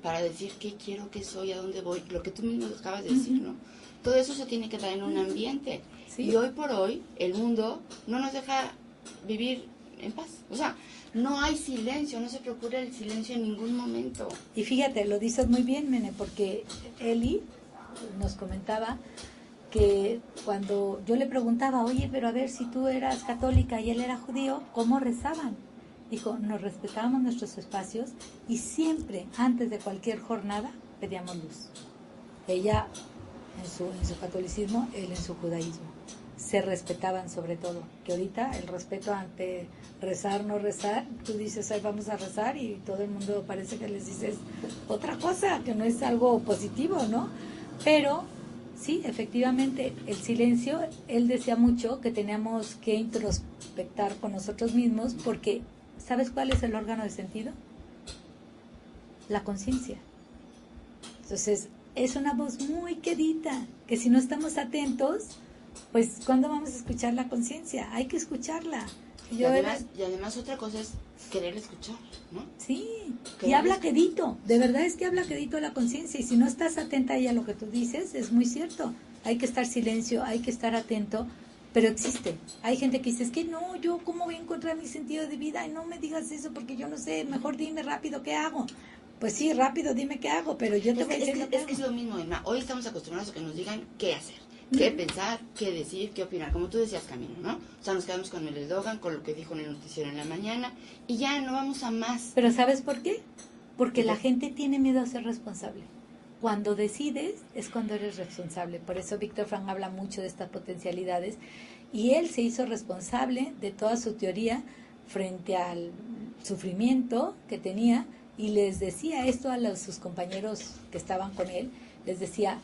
para decir qué quiero, qué soy, a dónde voy, lo que tú mismo acabas de decir, ¿no? Todo eso se tiene que dar en un ambiente. Sí. Y hoy por hoy el mundo no nos deja vivir en paz. O sea, no hay silencio, no se procura el silencio en ningún momento. Y fíjate, lo dices muy bien, Mene, porque Eli nos comentaba que cuando yo le preguntaba, oye, pero a ver, si tú eras católica y él era judío, ¿cómo rezaban? Dijo, nos respetábamos nuestros espacios y siempre, antes de cualquier jornada, pedíamos luz. Ella en su catolicismo, él en su judaísmo. Se respetaban sobre todo, que ahorita el respeto ante rezar, no rezar, tú dices, ay, vamos a rezar, y todo el mundo parece que les dices otra cosa, que no es algo positivo, ¿no? Pero sí, efectivamente, el silencio, él decía mucho que teníamos que introspectar con nosotros mismos, porque ¿sabes cuál es el órgano de sentido? La conciencia. Entonces, es una voz muy quedita, que si no estamos atentos, pues ¿cuándo vamos a escuchar la conciencia? Hay que escucharla. Y además otra cosa es querer escuchar, ¿no? Sí, y habla quedito, de verdad es que habla quedito la conciencia, y si no estás atenta a ella, lo que tú dices es muy cierto. Hay que estar silencio, hay que estar atento, pero existe. Hay gente que dice, es que no, yo cómo voy a encontrar mi sentido de vida, y no me digas eso porque yo no sé, mejor dime rápido qué hago. Pues sí, rápido dime qué hago, pero yo te voy a decir lo que hago. Es que es lo mismo, Emma. Hoy estamos acostumbrados a que nos digan qué hacer, qué pensar, qué decir, qué opinar, como tú decías, Camilo, ¿no? O sea, nos quedamos con el eslogan, con lo que dijo en el noticiero en la mañana, y ya no vamos a más. Pero ¿sabes por qué? Porque la gente tiene miedo a ser responsable. Cuando decides es cuando eres responsable. Por eso Víctor Frank habla mucho de estas potencialidades, y él se hizo responsable de toda su teoría frente al sufrimiento que tenía, y les decía esto a sus compañeros que estaban con él, les decía,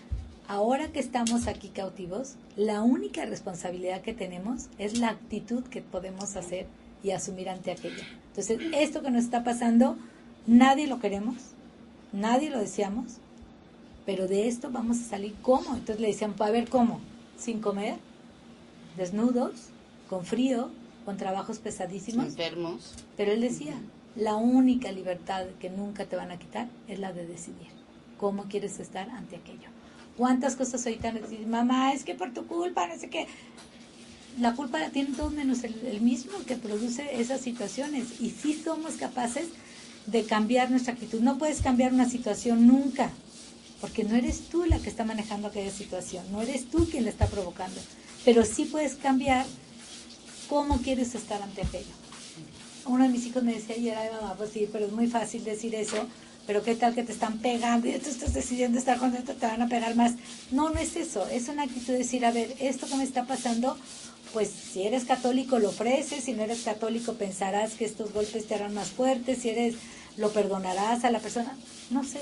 ahora que estamos aquí cautivos, la única responsabilidad que tenemos es la actitud que podemos hacer y asumir ante aquello. Entonces, esto que nos está pasando, nadie lo queremos, nadie lo deseamos, pero de esto vamos a salir ¿cómo? Entonces le decían, a ver, ¿cómo? Sin comer, desnudos, con frío, con trabajos pesadísimos. Enfermos. Pero él decía, La única libertad que nunca te van a quitar es la de decidir cómo quieres estar ante aquello. ¿Cuántas cosas ahorita nos dicen, mamá, es que por tu culpa, no sé qué? La culpa la tienen todos menos el mismo que produce esas situaciones. Y sí somos capaces de cambiar nuestra actitud. No puedes cambiar una situación nunca, porque no eres tú la que está manejando aquella situación, no eres tú quien la está provocando. Pero sí puedes cambiar cómo quieres estar ante aquello. Uno de mis hijos me decía ayer, ay mamá, pues sí, pero es muy fácil decir eso, pero qué tal que te están pegando y tú estás decidiendo estar contento, te van a pegar más. No, no es eso, es una actitud de decir, a ver, esto que me está pasando, pues si eres católico lo ofreces, si no eres católico pensarás que estos golpes te harán más fuertes, si eres, lo perdonarás a la persona, no sé.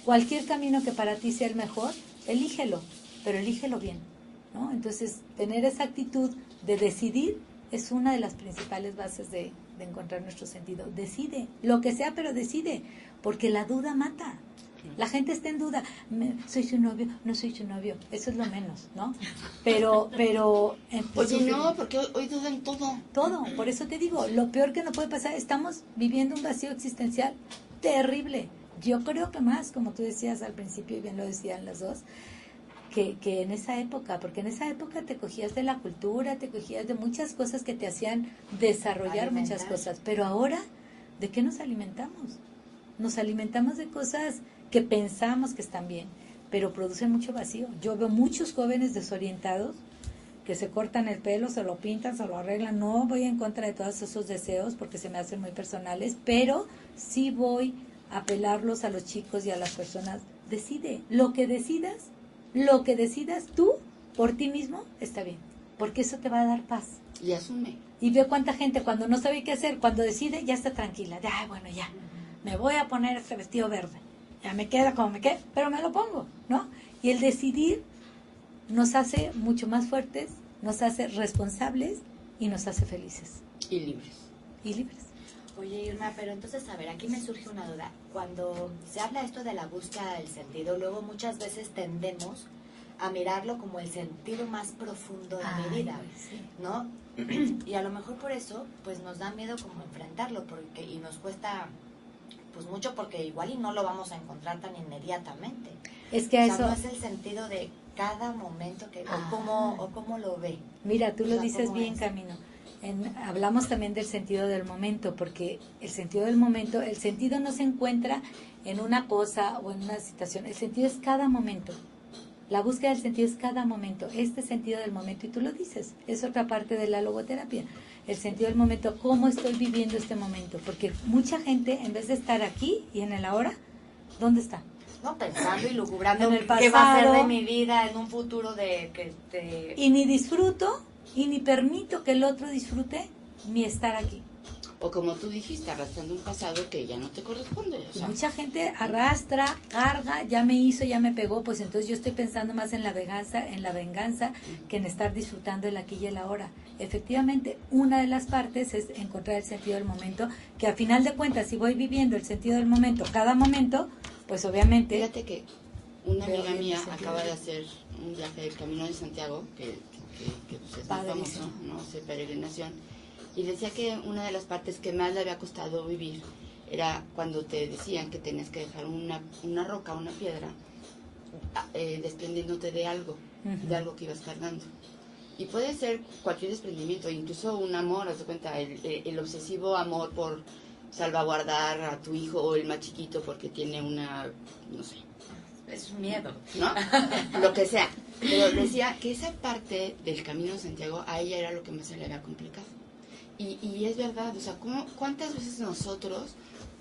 Cualquier camino que para ti sea el mejor, elígelo, pero elígelo bien, ¿no? Entonces, tener esa actitud de decidir es una de las principales bases de encontrar nuestro sentido. Decide, lo que sea, pero decide, porque la duda mata. La gente está en duda, soy su novio, no soy su novio, eso es lo menos, ¿no? Pero oye, no, porque hoy dudan todo. Todo, por eso te digo, lo peor que nos puede pasar, estamos viviendo un vacío existencial terrible. Yo creo que más, como tú decías al principio, y bien lo decían las dos, que en esa época, porque en esa época te cogías de la cultura, te cogías de muchas cosas que te hacían desarrollar muchas cosas, pero ahora, ¿de qué nos alimentamos? Nos alimentamos de cosas que pensamos que están bien, pero producen mucho vacío. Yo veo muchos jóvenes desorientados que se cortan el pelo, se lo pintan, se lo arreglan. No voy en contra de todos esos deseos porque se me hacen muy personales, pero sí voy a apelarlos a los chicos y a las personas. Decide, lo que decidas tú por ti mismo está bien, porque eso te va a dar paz. Y asume. Y veo cuánta gente cuando no sabe qué hacer, cuando decide ya está tranquila, de, ay, bueno, ya, me voy a poner este vestido verde, ya me queda como me queda, pero me lo pongo, ¿no? Y el decidir nos hace mucho más fuertes, nos hace responsables y nos hace felices. Y libres. Y libres. Oye, Irma, pero entonces, a ver, aquí me surge una duda. Cuando se habla esto de la búsqueda del sentido, luego muchas veces tendemos a mirarlo como el sentido más profundo de mi vida, sí. ¿no? Y a lo mejor por eso, pues nos da miedo como enfrentarlo, porque y nos cuesta pues mucho, porque igual y no lo vamos a encontrar tan inmediatamente. Es que eso no es el sentido de cada momento que o cómo lo ve. Mira, tú lo dices bien, es. Camino. Hablamos también del sentido del momento, porque el sentido del momento, el sentido no se encuentra en una cosa o en una situación, el sentido es cada momento. La búsqueda del sentido es cada momento, este sentido del momento, y tú lo dices, es otra parte de la logoterapia. El sentido del momento, cómo estoy viviendo este momento, porque mucha gente, en vez de estar aquí y en el ahora, ¿dónde está? No, pensando y lucubrando en el pasado, qué va a ser de mi vida en un futuro de que te... Y ni disfruto, y ni permito que el otro disfrute mi estar aquí. O como tú dijiste, arrastrando un pasado que ya no te corresponde. O sea. Mucha gente arrastra, carga, ya me hizo, ya me pegó, pues entonces yo estoy pensando más en la venganza que en estar disfrutando el aquí y el ahora. Efectivamente, una de las partes es encontrar el sentido del momento, que a final de cuentas, si voy viviendo el sentido del momento, cada momento, pues obviamente... Fíjate que una amiga mía acaba de hacer un viaje del Camino de Santiago, que pues es muy famoso, ¿no? De peregrinación. Y decía que una de las partes que más le había costado vivir era cuando te decían que tenías que dejar una roca, una piedra, desprendiéndote de algo que ibas cargando. Y puede ser cualquier desprendimiento, incluso un amor, haz de cuenta, el obsesivo amor por salvaguardar a tu hijo o el más chiquito porque tiene una, no sé. Es un miedo, ¿no? Lo que sea. Pero decía que esa parte del Camino de Santiago a ella era lo que más se le había complicado. Y es verdad, o sea, ¿cuántas veces nosotros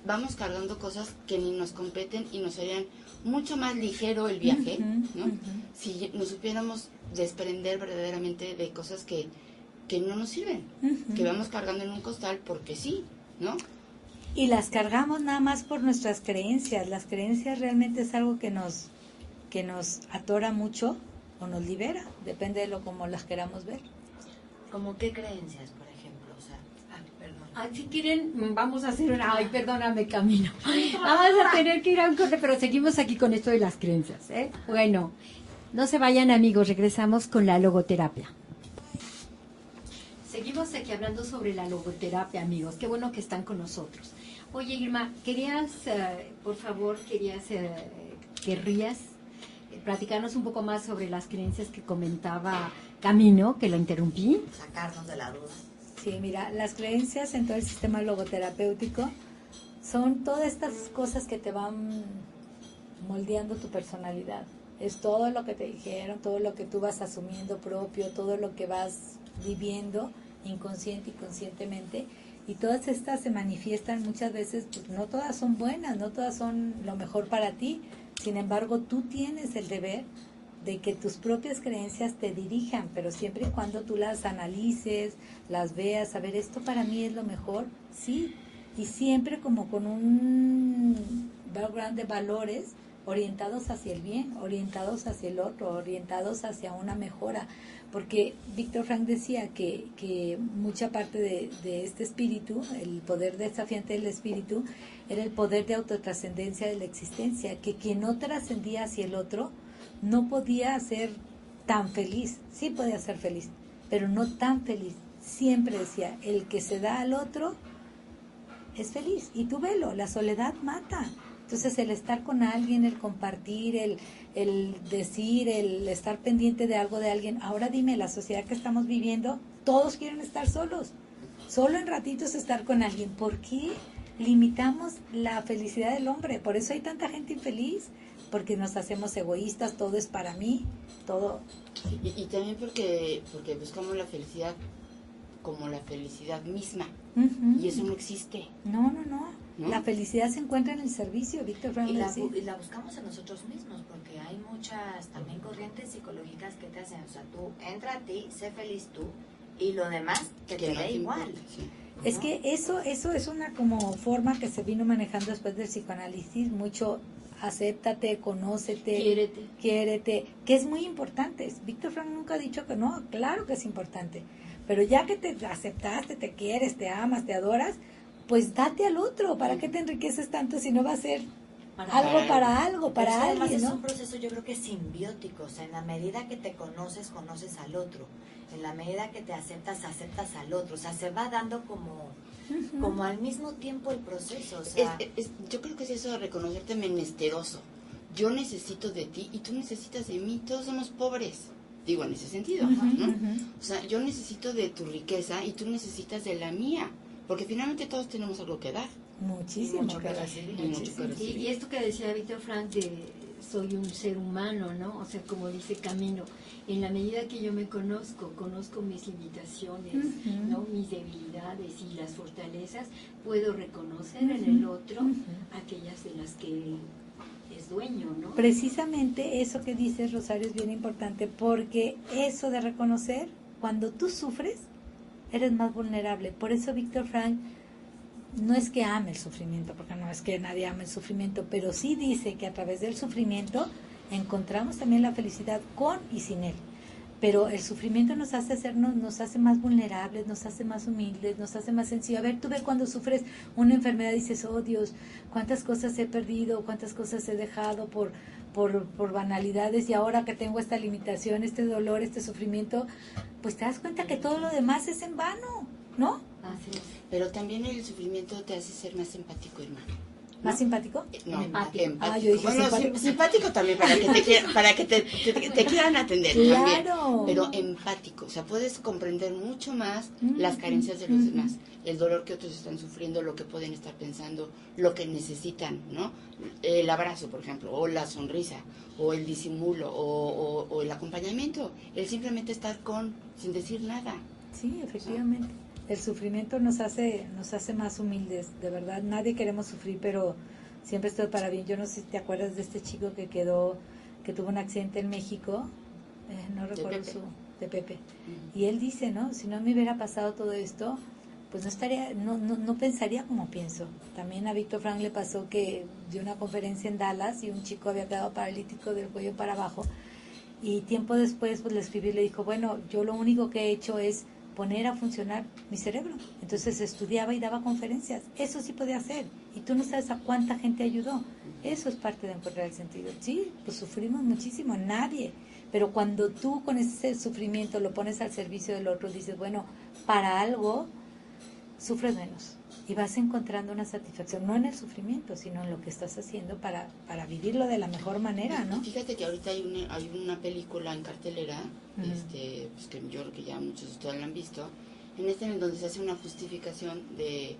vamos cargando cosas que ni nos competen y nos harían mucho más ligero el viaje, ¿no? Si nos supiéramos desprender verdaderamente de cosas que no nos sirven, que vamos cargando en un costal porque sí, ¿no? Y las cargamos nada más por nuestras creencias. Las creencias realmente es algo que nos atora mucho o nos libera, depende de como las queramos ver. ¿Cómo qué creencias, por ejemplo? O sea, perdón. Si quieren, vamos a hacer una... Ay, perdóname, Camino. Vamos a tener que ir a un corte, pero seguimos aquí con esto de las creencias, ¿eh? Bueno, no se vayan, amigos, regresamos con la logoterapia. Seguimos aquí hablando sobre la logoterapia, amigos. Qué bueno que están con nosotros. Oye, Irma, querrías platicarnos un poco más sobre las creencias que comentaba Camino, que lo interrumpí? Sacarnos de la duda. Sí, mira, las creencias en todo el sistema logoterapéutico son todas estas cosas que te van moldeando tu personalidad. Es todo lo que te dijeron, todo lo que tú vas asumiendo propio, todo lo que vas viviendo inconsciente y conscientemente. Y todas estas se manifiestan muchas veces, pues no todas son buenas, no todas son lo mejor para ti. Sin embargo, tú tienes el deber de que tus propias creencias te dirijan, pero siempre y cuando tú las analices, las veas, a ver, esto para mí es lo mejor, sí, y siempre como con un background de valores orientados hacia el bien, orientados hacia el otro, orientados hacia una mejora, porque Víctor Frank decía que mucha parte de este espíritu, el poder desafiante del espíritu, era el poder de autotrascendencia de la existencia, que quien no trascendía hacia el otro no podía ser tan feliz, sí podía ser feliz, pero no tan feliz. Siempre decía, el que se da al otro es feliz, y tú velo, la soledad mata. Entonces el estar con alguien, el compartir, el decir, el estar pendiente de algo de alguien. Ahora dime, la sociedad que estamos viviendo, todos quieren estar solos, solo en ratitos estar con alguien. ¿Por qué limitamos la felicidad del hombre? Por eso hay tanta gente infeliz, porque nos hacemos egoístas, todo es para mí, todo. Y también porque buscamos la felicidad como la felicidad misma, y eso no existe. No. ¿No? La felicidad se encuentra en el servicio, Víctor Frank. Y la buscamos en nosotros mismos, porque hay muchas también corrientes psicológicas que te hacen, o sea, tú entra a ti, sé feliz tú, y lo demás que te dé igual. Importa, sí. Es que eso es una como forma que se vino manejando después del psicoanálisis, mucho acéptate, conócete, quiérete, que es muy importante. Víctor Frank nunca ha dicho que no, claro que es importante, pero ya que te aceptaste, te quieres, te amas, te adoras, pues date al otro. ¿Para qué te enriqueces tanto si no va a ser algo para Además alguien, es ¿no? un proceso, yo creo que simbiótico, o sea, en la medida que te conoces, conoces al otro, en la medida que te aceptas, aceptas al otro, o sea, se va dando como al mismo tiempo el proceso, o sea... Yo creo que es eso de reconocerte menesteroso. Yo necesito de ti y tú necesitas de mí, todos somos pobres. Digo, en ese sentido, ¿no? O sea, yo necesito de tu riqueza y tú necesitas de la mía, porque finalmente todos tenemos algo que dar. Muchísimo mucho que que recibir. recibir. Mucho que recibir. Y esto que decía Víctor Frank de soy un ser humano, ¿no? O sea, como dice Camino, en la medida que yo me conozco mis limitaciones, ¿no? Mis debilidades y las fortalezas, puedo reconocer en el otro aquellas de las que es dueño, ¿no? Precisamente eso que dices, Rosario, es bien importante, porque eso de reconocer, cuando tú sufres, eres más vulnerable. Por eso Víctor Frank no es que ame el sufrimiento, porque no es que nadie ame el sufrimiento, pero sí dice que a través del sufrimiento encontramos también la felicidad con y sin él. Pero el sufrimiento nos hace más vulnerables, nos hace más humildes, nos hace más sencillos. A ver, tú ves cuando sufres una enfermedad y dices, oh Dios, cuántas cosas he perdido, cuántas cosas he dejado por banalidades, y ahora que tengo esta limitación, este dolor, este sufrimiento, pues te das cuenta que todo lo demás es en vano, ¿no? Así es. Pero también el sufrimiento te hace ser más empático, hermano. ¿Más simpático? No, Empático. Ah, yo dije bueno, simpático. simpático también para que te quieran atender también, Claro. pero empático, o sea, puedes comprender mucho más las carencias de los demás, el dolor que otros están sufriendo, lo que pueden estar pensando, lo que necesitan, ¿no? El abrazo, por ejemplo, o la sonrisa, o el disimulo, o el acompañamiento, el simplemente estar sin decir nada. Sí, efectivamente. El sufrimiento nos hace más humildes, de verdad. Nadie queremos sufrir, pero siempre estoy para bien. Yo no sé si te acuerdas de este chico que tuvo un accidente en México, no recuerdo de Pepe. Y él dice, ¿no? Si no me hubiera pasado todo esto, pues no pensaría como pienso. También a Víctor Frank le pasó que dio una conferencia en Dallas y un chico había quedado paralítico del cuello para abajo. Y tiempo después pues le escribí y le dijo, bueno, yo lo único que he hecho es poner a funcionar mi cerebro. Entonces estudiaba y daba conferencias. Eso sí podía hacer. Y tú no sabes a cuánta gente ayudó. Eso es parte de encontrar el sentido. Sí, pues sufrimos muchísimo, nadie. Pero cuando tú con ese sufrimiento lo pones al servicio del otro, dices, bueno, para algo sufres menos. y vas encontrando una satisfacción, no en el sufrimiento, sino en lo que estás haciendo para vivirlo de la mejor manera, ¿no? Y fíjate que ahorita hay una película en cartelera, pues que yo creo que ya muchos de ustedes la han visto, en donde se hace una justificación de,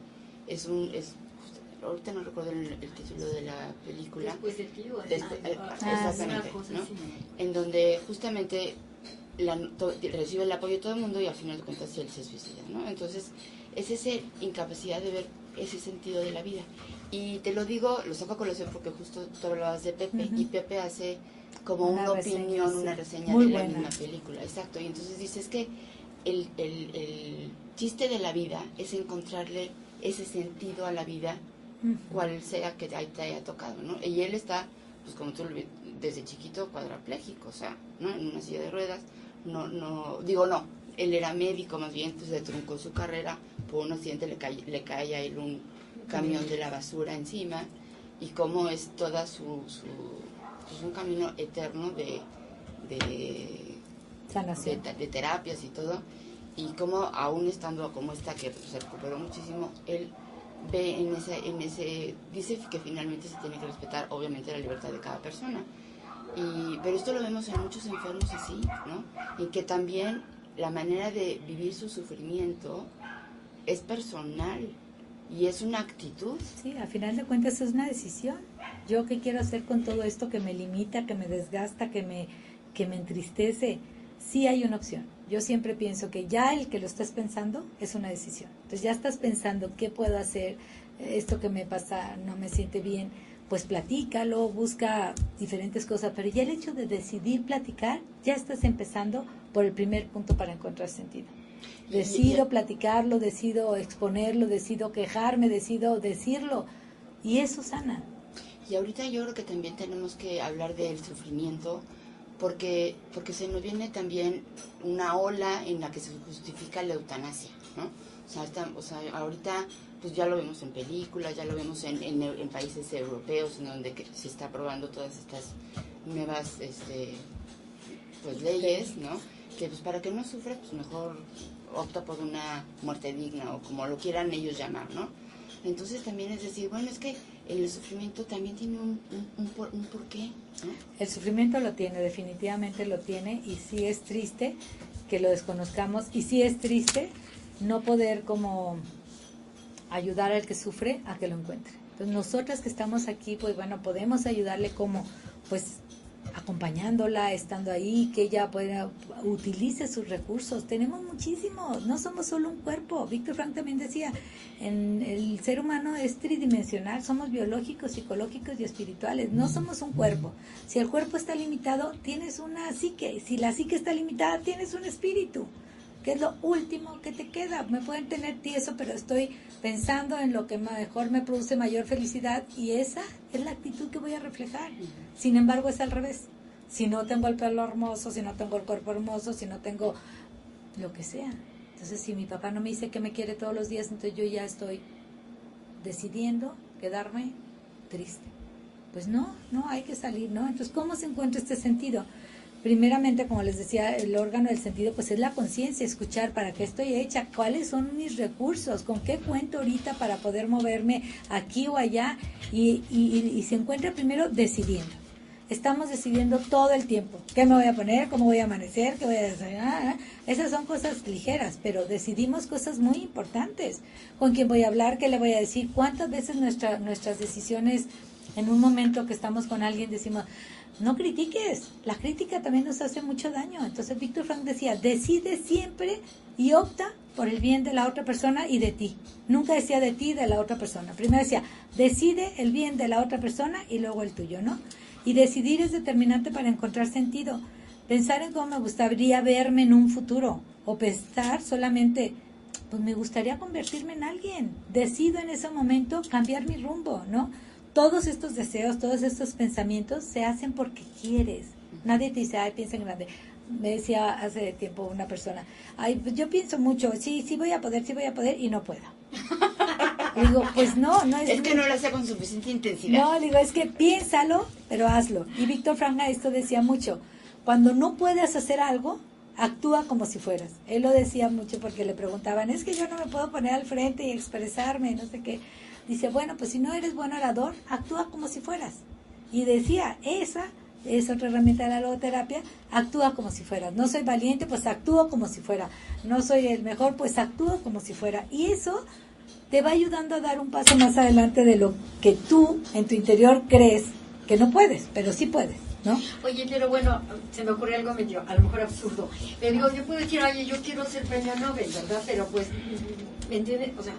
ahorita no recuerdo el título de la película. Después del tío. Exactamente, ¿no? En donde justamente recibe el apoyo de todo el mundo y al final de cuentas él se suicida, ¿no? Entonces es esa incapacidad de ver ese sentido de la vida. Y te lo digo, lo saco a colación porque justo tú hablabas de Pepe, y Pepe hace como una opinión, una reseña de la misma película, exacto, y entonces dices que el chiste de la vida es encontrarle ese sentido a la vida, cual sea que te haya tocado, ¿no? Y él está, pues como tú lo ves, desde chiquito cuadrapléjico, o sea, ¿no? En una silla de ruedas, él era médico más bien, entonces le truncó su carrera, por un accidente le cae a él un camión de la basura encima, y cómo es toda pues un camino eterno de sanación, de terapias y todo, y cómo aún estando como esta que se recuperó muchísimo, él ve dice que finalmente se tiene que respetar obviamente la libertad de cada persona, pero esto lo vemos en muchos enfermos así, ¿no? Y que también la manera de vivir su sufrimiento es personal y es una actitud. Sí, al final de cuentas es una decisión. Yo qué quiero hacer con todo esto que me limita, que me desgasta, que me entristece. Sí hay una opción. Yo siempre pienso que ya el que lo estás pensando es una decisión. Entonces ya estás pensando qué puedo hacer, esto que me pasa no me siente bien, pues platícalo, busca diferentes cosas, pero ya el hecho de decidir platicar, ya estás empezando por el primer punto para encontrar sentido. Decido platicarlo, decido exponerlo, decido quejarme, decido decirlo, y eso sana. Y ahorita yo creo que también tenemos que hablar del sufrimiento, porque se nos viene también una ola en la que se justifica la eutanasia, ¿no? O sea, ahorita pues ya lo vemos en películas, ya lo vemos en países europeos, en donde se está aprobando todas estas nuevas pues leyes, ¿no? Que pues para que no sufra, pues mejor opta por una muerte digna, o como lo quieran ellos llamar, ¿no? Entonces también es decir, bueno, es que el sufrimiento también tiene un porqué, ¿no? El sufrimiento lo tiene, definitivamente lo tiene, y sí es triste que lo desconozcamos, y sí es triste no poder como ayudar al que sufre a que lo encuentre. Entonces nosotras que estamos aquí, pues bueno, podemos ayudarle como, pues acompañándola, estando ahí, que ella utilice sus recursos. Tenemos muchísimos, no somos solo un cuerpo. Víctor Frank también decía, el ser humano es tridimensional, somos biológicos, psicológicos y espirituales, no somos un cuerpo. Si el cuerpo está limitado, tienes una psique, si la psique está limitada, tienes un espíritu, que es lo último que te queda. Me pueden tener tieso, pero estoy pensando en lo que mejor me produce mayor felicidad, y esa es la actitud que voy a reflejar. Sin embargo, es al revés. Si no tengo el pelo hermoso, si no tengo el cuerpo hermoso, si no tengo lo que sea. Entonces, si mi papá no me dice que me quiere todos los días, entonces yo ya estoy decidiendo quedarme triste. Pues no, hay que salir, ¿no? Entonces, ¿cómo se encuentra este sentido? Primeramente, como les decía, el órgano del sentido, pues es la conciencia, escuchar para qué estoy hecha, cuáles son mis recursos, con qué cuento ahorita para poder moverme aquí o allá, y se encuentra primero decidiendo. Estamos decidiendo todo el tiempo, qué me voy a poner, cómo voy a amanecer, qué voy a desayunar. Esas son cosas ligeras, pero decidimos cosas muy importantes, con quién voy a hablar, qué le voy a decir. ¿Cuántas veces nuestras decisiones, en un momento que estamos con alguien, decimos, no critiques, la crítica también nos hace mucho daño? Entonces Víctor Frank decía, decide siempre y opta por el bien de la otra persona y de ti. Nunca decía de ti y de la otra persona. Primero decía, decide el bien de la otra persona y luego el tuyo, ¿no? Y decidir es determinante para encontrar sentido. Pensar en cómo me gustaría verme en un futuro, o pensar solamente, pues me gustaría convertirme en alguien. Decido en ese momento cambiar mi rumbo, ¿no? Todos estos deseos, todos estos pensamientos se hacen porque quieres. Nadie te dice, ay, piensa en grande. Me decía hace tiempo una persona, ay, pues yo pienso mucho, sí voy a poder, y no puedo. Le digo, pues no es que no lo hace con suficiente intensidad. No, le digo, es que piénsalo, pero hazlo. Y Víctor Frank esto decía mucho, cuando no puedas hacer algo, actúa como si fueras. Él lo decía mucho porque le preguntaban, es que yo no me puedo poner al frente y expresarme, no sé qué. Dice, bueno, pues si no eres buen orador, actúa como si fueras. Y decía, esa es otra herramienta de la logoterapia, actúa como si fueras. No soy valiente, pues actúo como si fuera. No soy el mejor, pues actúo como si fuera. Y eso te va ayudando a dar un paso más adelante de lo que tú en tu interior crees que no puedes, pero sí puedes, ¿no? Oye, pero bueno, se me ocurre algo medio, a lo mejor absurdo. Le digo, yo puedo decir, oye, yo quiero ser premio Nobel, ¿verdad? Pero pues, ¿me entiendes? O sea,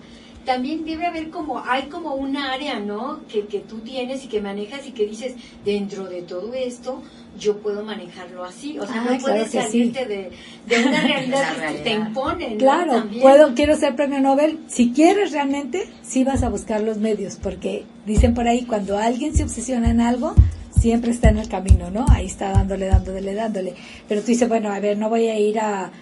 también debe haber hay como un área, ¿no? Que tú tienes y que manejas y que dices, dentro de todo esto, yo puedo manejarlo así. O sea, no puedes claro salirte de una realidad que te impone, ¿no? Claro, También. quiero ser premio Nobel. Si quieres realmente, sí vas a buscar los medios, porque dicen por ahí, cuando alguien se obsesiona en algo, siempre está en el camino, ¿no? Ahí está dándole. Pero tú dices, bueno, a ver, no voy a ir a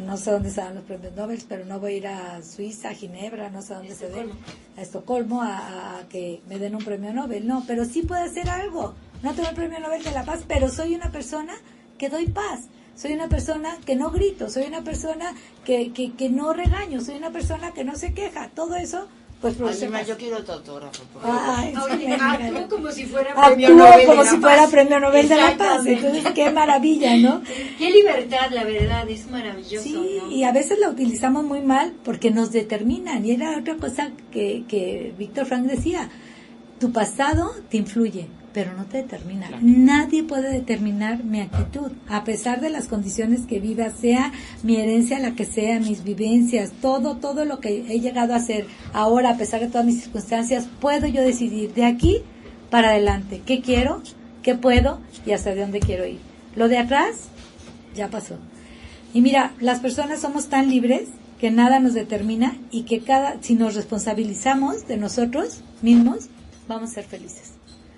no sé dónde se dan los premios Nobel, pero no voy a ir a Suiza, a Ginebra, no sé dónde se den, a Estocolmo, a que me den un premio Nobel. No, pero sí puedo hacer algo. No tengo el premio Nobel de la Paz, pero soy una persona que doy paz. Soy una persona que no grito, soy una persona que no regaño, soy una persona que no se queja. Todo eso, pues produce paz. Yo quiero tu autógrafo. Actúo como si fuera premio Nobel como si fuera premio Nobel de la Paz. Entonces, qué maravilla, ¿no? Qué libertad, la verdad, es maravilloso. Sí, ¿no? y a veces la utilizamos muy mal porque nos determinan. Y era otra cosa que Víctor Frank decía, tu pasado te influye, pero no te determina. Claro. Nadie puede determinar mi actitud, a pesar de las condiciones que viva, sea mi herencia la que sea, mis vivencias, todo lo que he llegado a hacer ahora, a pesar de todas mis circunstancias, puedo yo decidir de aquí para adelante qué quiero, qué puedo y hasta dónde quiero ir. Lo de atrás ya pasó. Y mira, las personas somos tan libres que nada nos determina y que si nos responsabilizamos de nosotros mismos, vamos a ser felices.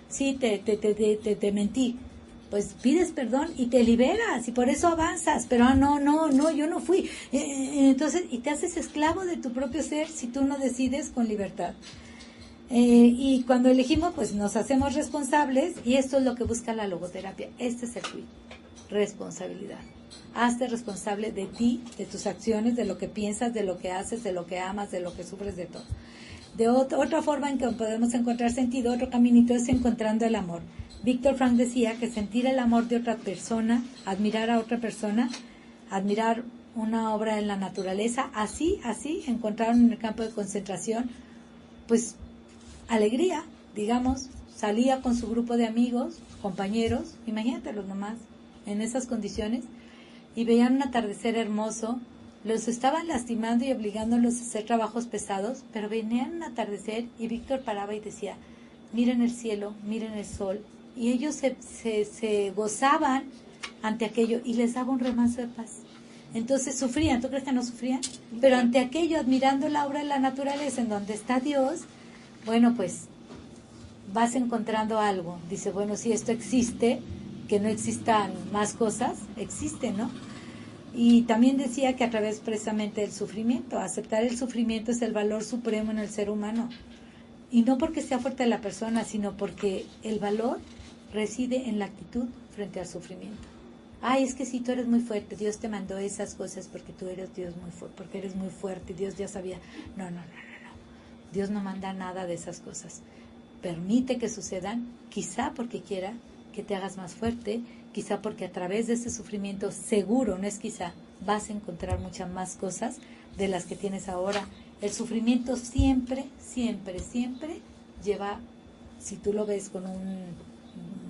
Sí, te mentí, pues pides perdón y te liberas y por eso avanzas, pero no, yo no fui. Entonces, y te haces esclavo de tu propio ser si tú no decides con libertad. Y cuando elegimos, pues nos hacemos responsables y esto es lo que busca la logoterapia. Este es el tweet, responsabilidad. Hazte responsable de ti, de tus acciones, de lo que piensas, de lo que haces, de lo que amas, de lo que sufres, de todo. De otra forma en que podemos encontrar sentido, otro caminito es encontrando el amor. Víctor Frank decía que sentir el amor de otra persona, admirar a otra persona, admirar una obra en la naturaleza, así, encontraron en el campo de concentración, pues, alegría, digamos, salía con su grupo de amigos, compañeros, imagínatelos nomás, en esas condiciones, y veían un atardecer hermoso. Los estaban lastimando y obligándolos a hacer trabajos pesados, pero venían un atardecer y Víctor paraba y decía, miren el cielo, miren el sol. Y ellos se gozaban ante aquello y les daba un remanso de paz. Entonces sufrían, ¿tú crees que no sufrían? Pero ante aquello, admirando la obra de la naturaleza en donde está Dios, bueno, pues vas encontrando algo. Dice, bueno, si esto existe, que no existan más cosas, existe, ¿no? Y también decía que a través precisamente del sufrimiento, aceptar el sufrimiento es el valor supremo en el ser humano. Y no porque sea fuerte la persona, sino porque el valor reside en la actitud frente al sufrimiento. Ay, es que si tú eres muy fuerte, Dios te mandó esas cosas porque tú eres Dios porque eres muy fuerte, Dios ya sabía. No. Dios no manda nada de esas cosas. Permite que sucedan, quizá porque quiera que te hagas más fuerte, quizá porque a través de ese sufrimiento seguro, no es quizá, vas a encontrar muchas más cosas de las que tienes ahora. El sufrimiento siempre lleva, si tú lo ves con una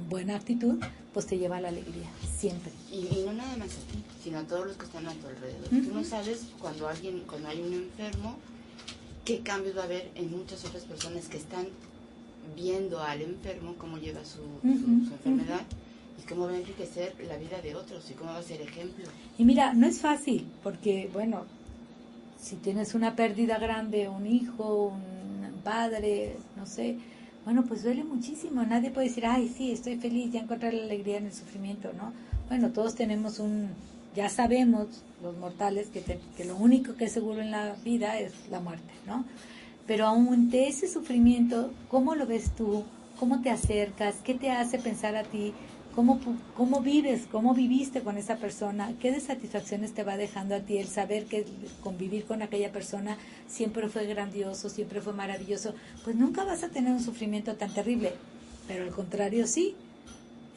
buena actitud, pues te lleva a la alegría, siempre. Y no nada más a ti, sino a todos los que están a tu alrededor. Tú no sabes cuando hay un enfermo, qué cambios va a haber en muchas otras personas que están viendo al enfermo cómo lleva su enfermedad y cómo va a enriquecer la vida de otros y cómo va a ser ejemplo. Y mira, no es fácil, porque bueno, si tienes una pérdida grande, un hijo, un padre, no sé, bueno, pues duele muchísimo. Nadie puede decir, ay, sí, estoy feliz, ya encontré la alegría en el sufrimiento, ¿no? Bueno, todos tenemos ya sabemos, los mortales, que lo único que es seguro en la vida es la muerte, ¿no? Pero aún de ese sufrimiento, ¿cómo lo ves tú? ¿Cómo te acercas? ¿Qué te hace pensar a ti? ¿Cómo vives? ¿Cómo viviste con esa persona? ¿Qué de satisfacciones te va dejando a ti el saber que convivir con aquella persona siempre fue grandioso, siempre fue maravilloso? Pues nunca vas a tener un sufrimiento tan terrible, pero al contrario sí.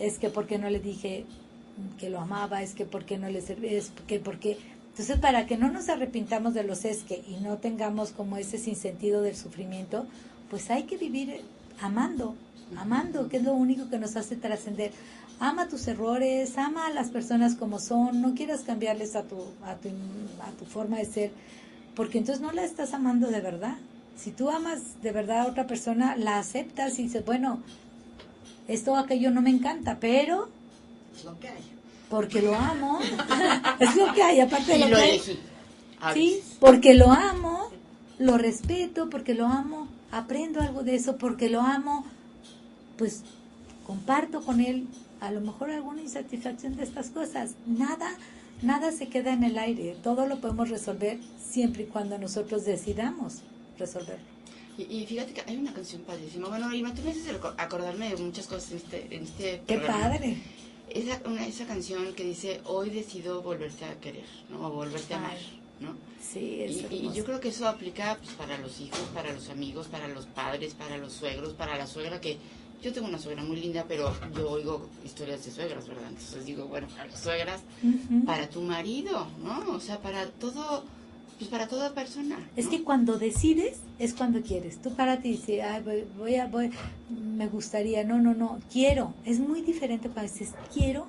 Es que porque no le dije que lo amaba, es que porque no le serví, es que porque... Entonces, para que no nos arrepintamos de los es que y no tengamos como ese sinsentido del sufrimiento, pues hay que vivir amando, que es lo único que nos hace trascender. Ama tus errores, ama a las personas como son, no quieras cambiarles a tu forma de ser, porque entonces no la estás amando de verdad. Si tú amas de verdad a otra persona, la aceptas y dices, bueno, esto o aquello no me encanta, pero Es lo que hay. porque lo amo, es lo que hay, aparte de Y lo lo que hay. elegí. Sí, porque lo amo, lo respeto, porque lo amo, aprendo algo de eso, porque lo amo, pues comparto con él a lo mejor alguna insatisfacción de estas cosas. Nada se queda en el aire, todo lo podemos resolver siempre y cuando nosotros decidamos resolverlo. Y fíjate que hay una canción padrísima. Bueno, Irma, tú me haces acordarme de muchas cosas en este ¡Qué programa. padre! Esa canción que dice, hoy decido volverte a querer, ¿no? O volverte a amar, ¿no? Sí, es Y yo creo que eso aplica pues, para los hijos, para los amigos, para los padres, para los suegros, para la suegra, que yo tengo una suegra muy linda, pero yo oigo historias de suegras, ¿verdad? Entonces digo, bueno, para las suegras, para tu marido, ¿no? O sea, para todo, pues para toda persona, ¿no? Es que cuando decides es cuando quieres. Tú para ti dices, ay, voy, me gustaría, no, quiero. Es muy diferente cuando dices, quiero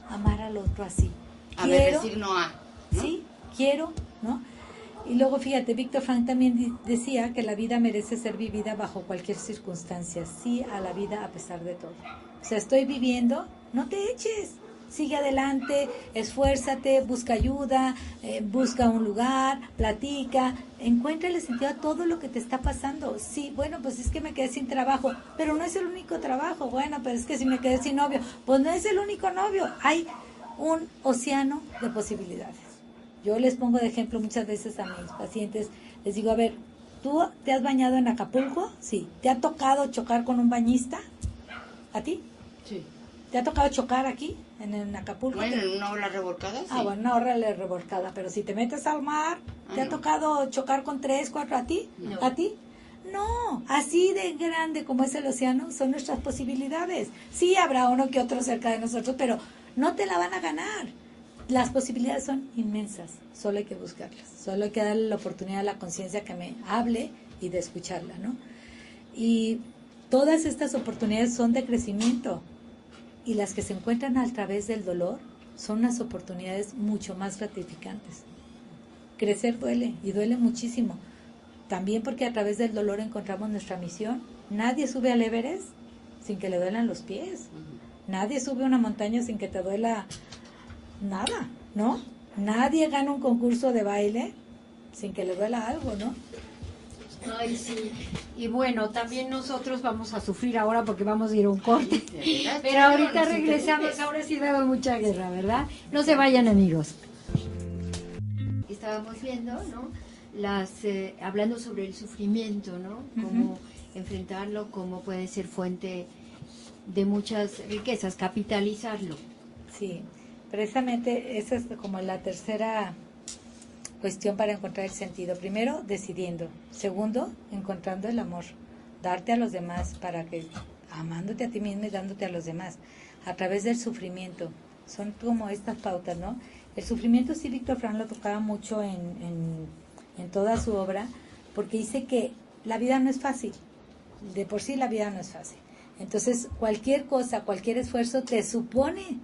amar al otro así. A ver, Quiero, decir no a, ¿no? sí, quiero, ¿no? Y luego fíjate, Víctor Frank también decía que la vida merece ser vivida bajo cualquier circunstancia, sí a la vida a pesar de todo. O sea, estoy viviendo, no te eches, sigue adelante, esfuérzate, busca ayuda, busca un lugar, platica, encuéntrale sentido a todo lo que te está pasando. Sí, bueno, pues es que me quedé sin trabajo, pero no es el único trabajo. Bueno, pero es que si me quedé sin novio, pues no es el único novio. Hay un océano de posibilidades. Yo les pongo de ejemplo muchas veces a mis pacientes, les digo, a ver, ¿tú te has bañado en Acapulco? Sí. ¿Te ha tocado chocar con un bañista? ¿A ti? Sí. ¿Te ha tocado chocar aquí, en Acapulco? Bueno, en una ola revolcada, sí. Bueno, una ola revolcada, pero si te metes al mar, ¿te ha tocado chocar con 3, 4 a ti? No. ¿A ti? No, así de grande como es el océano son nuestras posibilidades. Sí, habrá uno que otro cerca de nosotros, pero no te la van a ganar. Las posibilidades son inmensas, solo hay que buscarlas, solo hay que darle la oportunidad a la conciencia que me hable y de escucharla, ¿no? Y todas estas oportunidades son de crecimiento y las que se encuentran a través del dolor son unas oportunidades mucho más gratificantes. Crecer duele y duele muchísimo, también porque a través del dolor encontramos nuestra misión. Nadie sube al Everest sin que le duelan los pies, nadie sube una montaña sin que te duela nada, ¿no? Nadie gana un concurso de baile sin que le duela algo, ¿no? Ay, sí. Y bueno, también nosotros vamos a sufrir ahora porque vamos a ir a un corte. Pero ahorita regresamos, ahora sí vemos mucha guerra, ¿verdad? No se vayan, amigos. Estábamos viendo, ¿no? Hablando sobre el sufrimiento, ¿no? Cómo enfrentarlo, cómo puede ser fuente de muchas riquezas, capitalizarlo. Sí. Precisamente esa es como la tercera cuestión para encontrar el sentido. Primero, decidiendo. Segundo, encontrando el amor. Darte a los demás para que, amándote a ti mismo y dándote a los demás. A través del sufrimiento. Son como estas pautas, ¿no? El sufrimiento sí, Víctor Frank lo tocaba mucho en toda su obra, porque dice que la vida no es fácil. De por sí la vida no es fácil. Entonces, cualquier cosa, cualquier esfuerzo te supone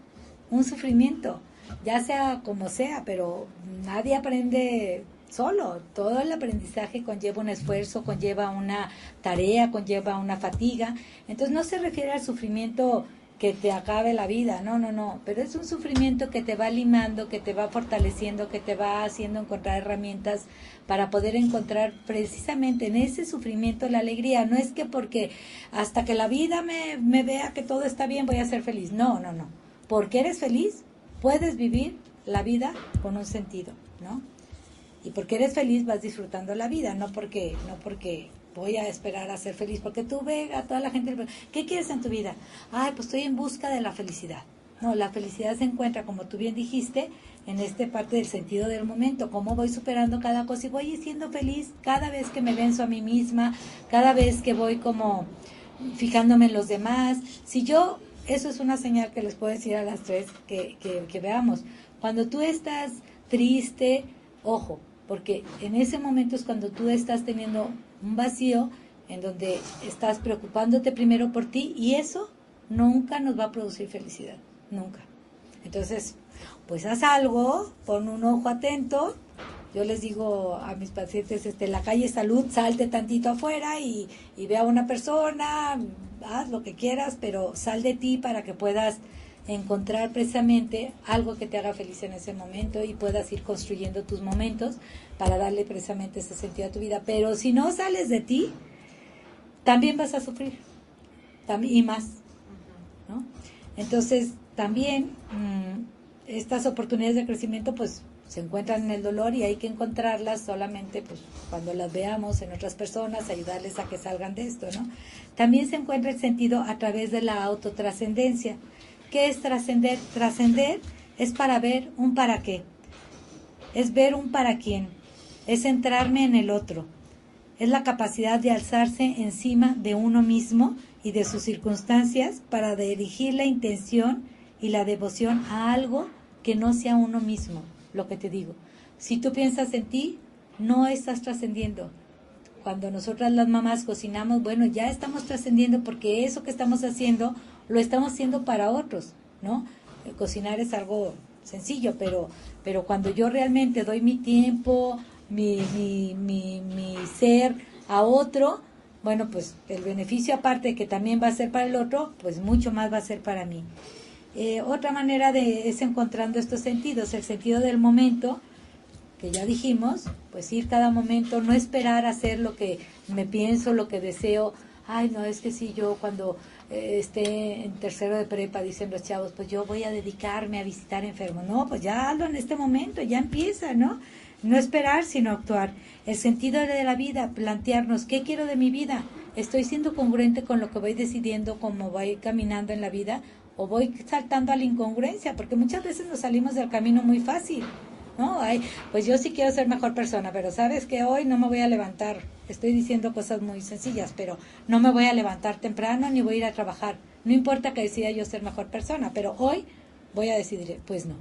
un sufrimiento, ya sea como sea, pero nadie aprende solo. Todo el aprendizaje conlleva un esfuerzo, conlleva una tarea, conlleva una fatiga. Entonces no se refiere al sufrimiento que te acabe la vida, no, pero es un sufrimiento que te va limando, que te va fortaleciendo, que te va haciendo encontrar herramientas para poder encontrar precisamente en ese sufrimiento la alegría. No es que porque hasta que la vida me vea que todo está bien voy a ser feliz, no. Porque eres feliz, puedes vivir la vida con un sentido, ¿no? Y porque eres feliz vas disfrutando la vida, no porque voy a esperar a ser feliz, porque tú ve a toda la gente, ¿qué quieres en tu vida? Ay, pues estoy en busca de la felicidad. No, la felicidad se encuentra, como tú bien dijiste, en esta parte del sentido del momento, cómo voy superando cada cosa y voy siendo feliz cada vez que me venzo a mí misma, cada vez que voy como fijándome en los demás. Si yo, eso es una señal que les puedo decir a las tres que veamos. Cuando tú estás triste, ojo, porque en ese momento es cuando tú estás teniendo un vacío en donde estás preocupándote primero por ti y eso nunca nos va a producir felicidad, nunca. Entonces, pues haz algo, pon un ojo atento. Yo les digo a mis pacientes, la calle Salud, salte tantito afuera y ve a una persona, haz lo que quieras, pero sal de ti para que puedas encontrar precisamente algo que te haga feliz en ese momento y puedas ir construyendo tus momentos para darle precisamente ese sentido a tu vida. Pero si no sales de ti, también vas a sufrir, y más, ¿no? Entonces, también estas oportunidades de crecimiento pues se encuentran en el dolor y hay que encontrarlas solamente pues cuando las veamos en otras personas, ayudarles a que salgan de esto, ¿no? También se encuentra el sentido a través de la autotrascendencia. ¿Qué es trascender? Trascender es para ver un para qué, es ver un para quién, es centrarme en el otro, es la capacidad de alzarse encima de uno mismo y de sus circunstancias para dirigir la intención y la devoción a algo que no sea uno mismo, lo que te digo. Si tú piensas en ti, no estás trascendiendo. Cuando nosotras las mamás cocinamos, bueno, ya estamos trascendiendo porque eso que estamos haciendo, lo estamos haciendo para otros, ¿no? Cocinar es algo sencillo, pero cuando yo realmente doy mi tiempo, mi ser a otro, bueno, pues el beneficio aparte que también va a ser para el otro, pues mucho más va a ser para mí. Otra manera es encontrando estos sentidos, el sentido del momento, que ya dijimos, pues ir cada momento, no esperar a hacer lo que me pienso, lo que deseo. Ay, no, es que si yo cuando esté en tercero de prepa, dicen los chavos, pues yo voy a dedicarme a visitar enfermos. No, pues ya hazlo en este momento, ya empieza, ¿no? No esperar, sino actuar. El sentido de la vida, plantearnos, ¿qué quiero de mi vida? ¿Estoy siendo congruente con lo que voy decidiendo, como voy caminando en la vida? ¿O voy saltando a la incongruencia? Porque muchas veces nos salimos del camino muy fácil, ¿no? Ay, pues yo sí quiero ser mejor persona, pero sabes que hoy no me voy a levantar. Estoy diciendo cosas muy sencillas, pero no me voy a levantar temprano ni voy a ir a trabajar. No importa que decida yo ser mejor persona, pero hoy voy a decidir, pues no.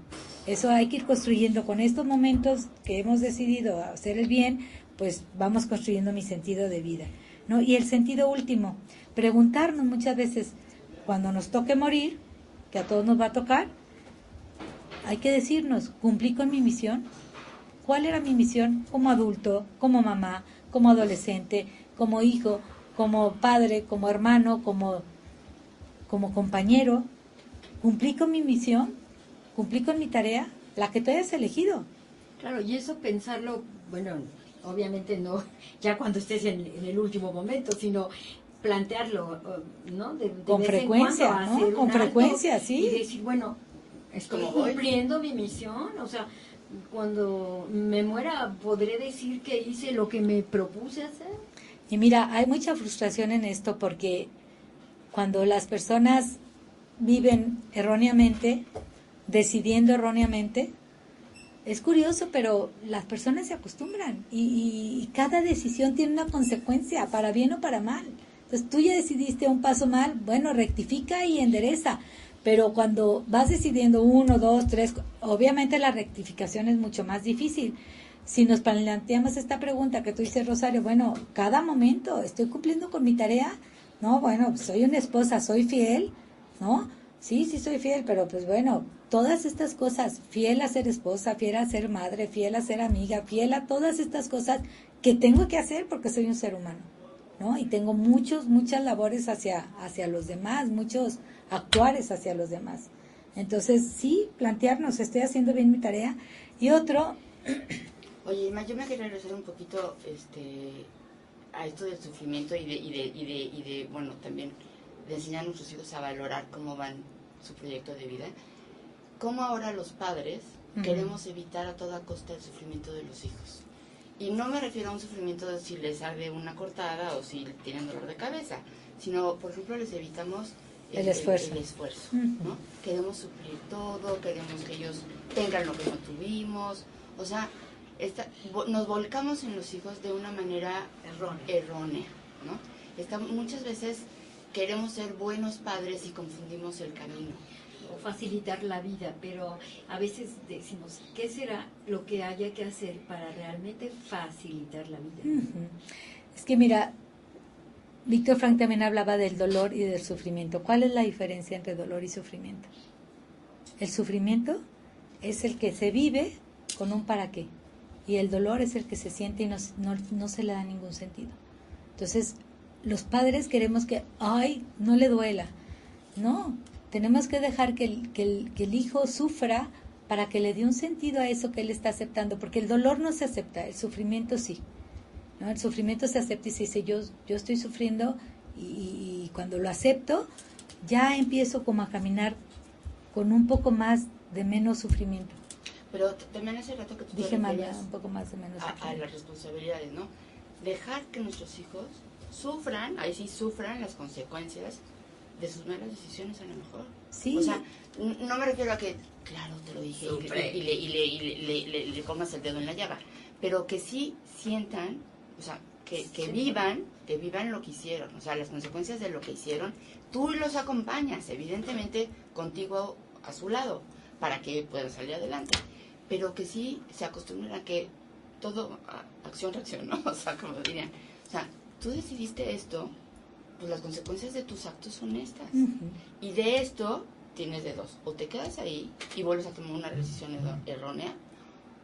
Eso hay que ir construyendo con estos momentos que hemos decidido hacer el bien, pues vamos construyendo mi sentido de vida, ¿no? Y el sentido último, preguntarnos muchas veces, cuando nos toque morir, que a todos nos va a tocar, hay que decirnos, ¿cumplí con mi misión? ¿Cuál era mi misión como adulto, como mamá, como adolescente, como hijo, como padre, como hermano, como compañero? ¿Cumplí con mi misión? ¿Cumplí con mi tarea? La que tú hayas elegido. Claro, y eso pensarlo, bueno, obviamente no ya cuando estés en el último momento, sino plantearlo, ¿no? De con vez frecuencia, en cuando, ¿no? Con frecuencia, sí. Y decir, bueno, estoy cumpliendo mi misión, o sea, cuando me muera podré decir que hice lo que me propuse hacer. Y mira, hay mucha frustración en esto porque cuando las personas viven erróneamente, decidiendo erróneamente, es curioso, pero las personas se acostumbran y cada decisión tiene una consecuencia, para bien o para mal. Entonces tú ya decidiste un paso mal, bueno, rectifica y endereza, pero cuando vas decidiendo 1, 2, 3, obviamente la rectificación es mucho más difícil. Si nos planteamos esta pregunta que tú dices, Rosario, bueno, cada momento, ¿estoy cumpliendo con mi tarea? No, bueno, soy una esposa, soy fiel, ¿no? Sí, soy fiel, pero pues bueno, todas estas cosas, fiel a ser esposa, fiel a ser madre, fiel a ser amiga, fiel a todas estas cosas que tengo que hacer porque soy un ser humano, ¿no? Y tengo muchas labores hacia los demás, muchos actuares hacia los demás. Entonces, sí, plantearnos, ¿estoy haciendo bien mi tarea? Y otro... Oye, Irma, yo me quería regresar un poquito a esto del sufrimiento y de bueno, también de enseñar a nuestros hijos a valorar cómo van su proyecto de vida. Cómo ahora los padres queremos evitar a toda costa el sufrimiento de los hijos. Y no me refiero a un sufrimiento de si les arde una cortada o si tienen dolor de cabeza, sino, por ejemplo, les evitamos el esfuerzo. ¿no? Queremos suplir todo, queremos que ellos tengan lo que no tuvimos, o sea, nos volcamos en los hijos de una manera errónea, ¿no? Muchas veces queremos ser buenos padres y confundimos el camino. O facilitar la vida, pero a veces decimos, ¿qué será lo que haya que hacer para realmente facilitar la vida? Es que mira, Víctor Frank también hablaba del dolor y del sufrimiento. ¿Cuál es la diferencia entre dolor y sufrimiento? El sufrimiento es el que se vive con un para qué, y el dolor es el que se siente y no se le da ningún sentido. Entonces, los padres queremos que, no le duela. No, tenemos que dejar que el hijo sufra para que le dé un sentido a eso que él está aceptando, porque el dolor no se acepta, el sufrimiento sí. ¿No? El sufrimiento se acepta y se dice, yo estoy sufriendo y cuando lo acepto, ya empiezo como a caminar con un poco más de menos sufrimiento. Pero también hace rato que tú dije mal, un poco más de menos a las responsabilidades, ¿no? Dejar que nuestros hijos sufran, ahí sí sufran las consecuencias de sus malas decisiones a lo mejor. Sí. O sea, no me refiero a que, claro, te lo dije, y le comas el dedo en la llaga, pero que sí sientan, o sea, que vivan lo que hicieron, o sea, las consecuencias de lo que hicieron. Tú los acompañas, evidentemente, contigo a su lado, para que puedan salir adelante, pero que sí se acostumbren a que todo, acción-reacción, ¿no? O sea, como dirían, o sea, tú decidiste esto, pues las consecuencias de tus actos son estas. Y de esto tienes de dos, o te quedas ahí y vuelves a tomar una decisión errónea,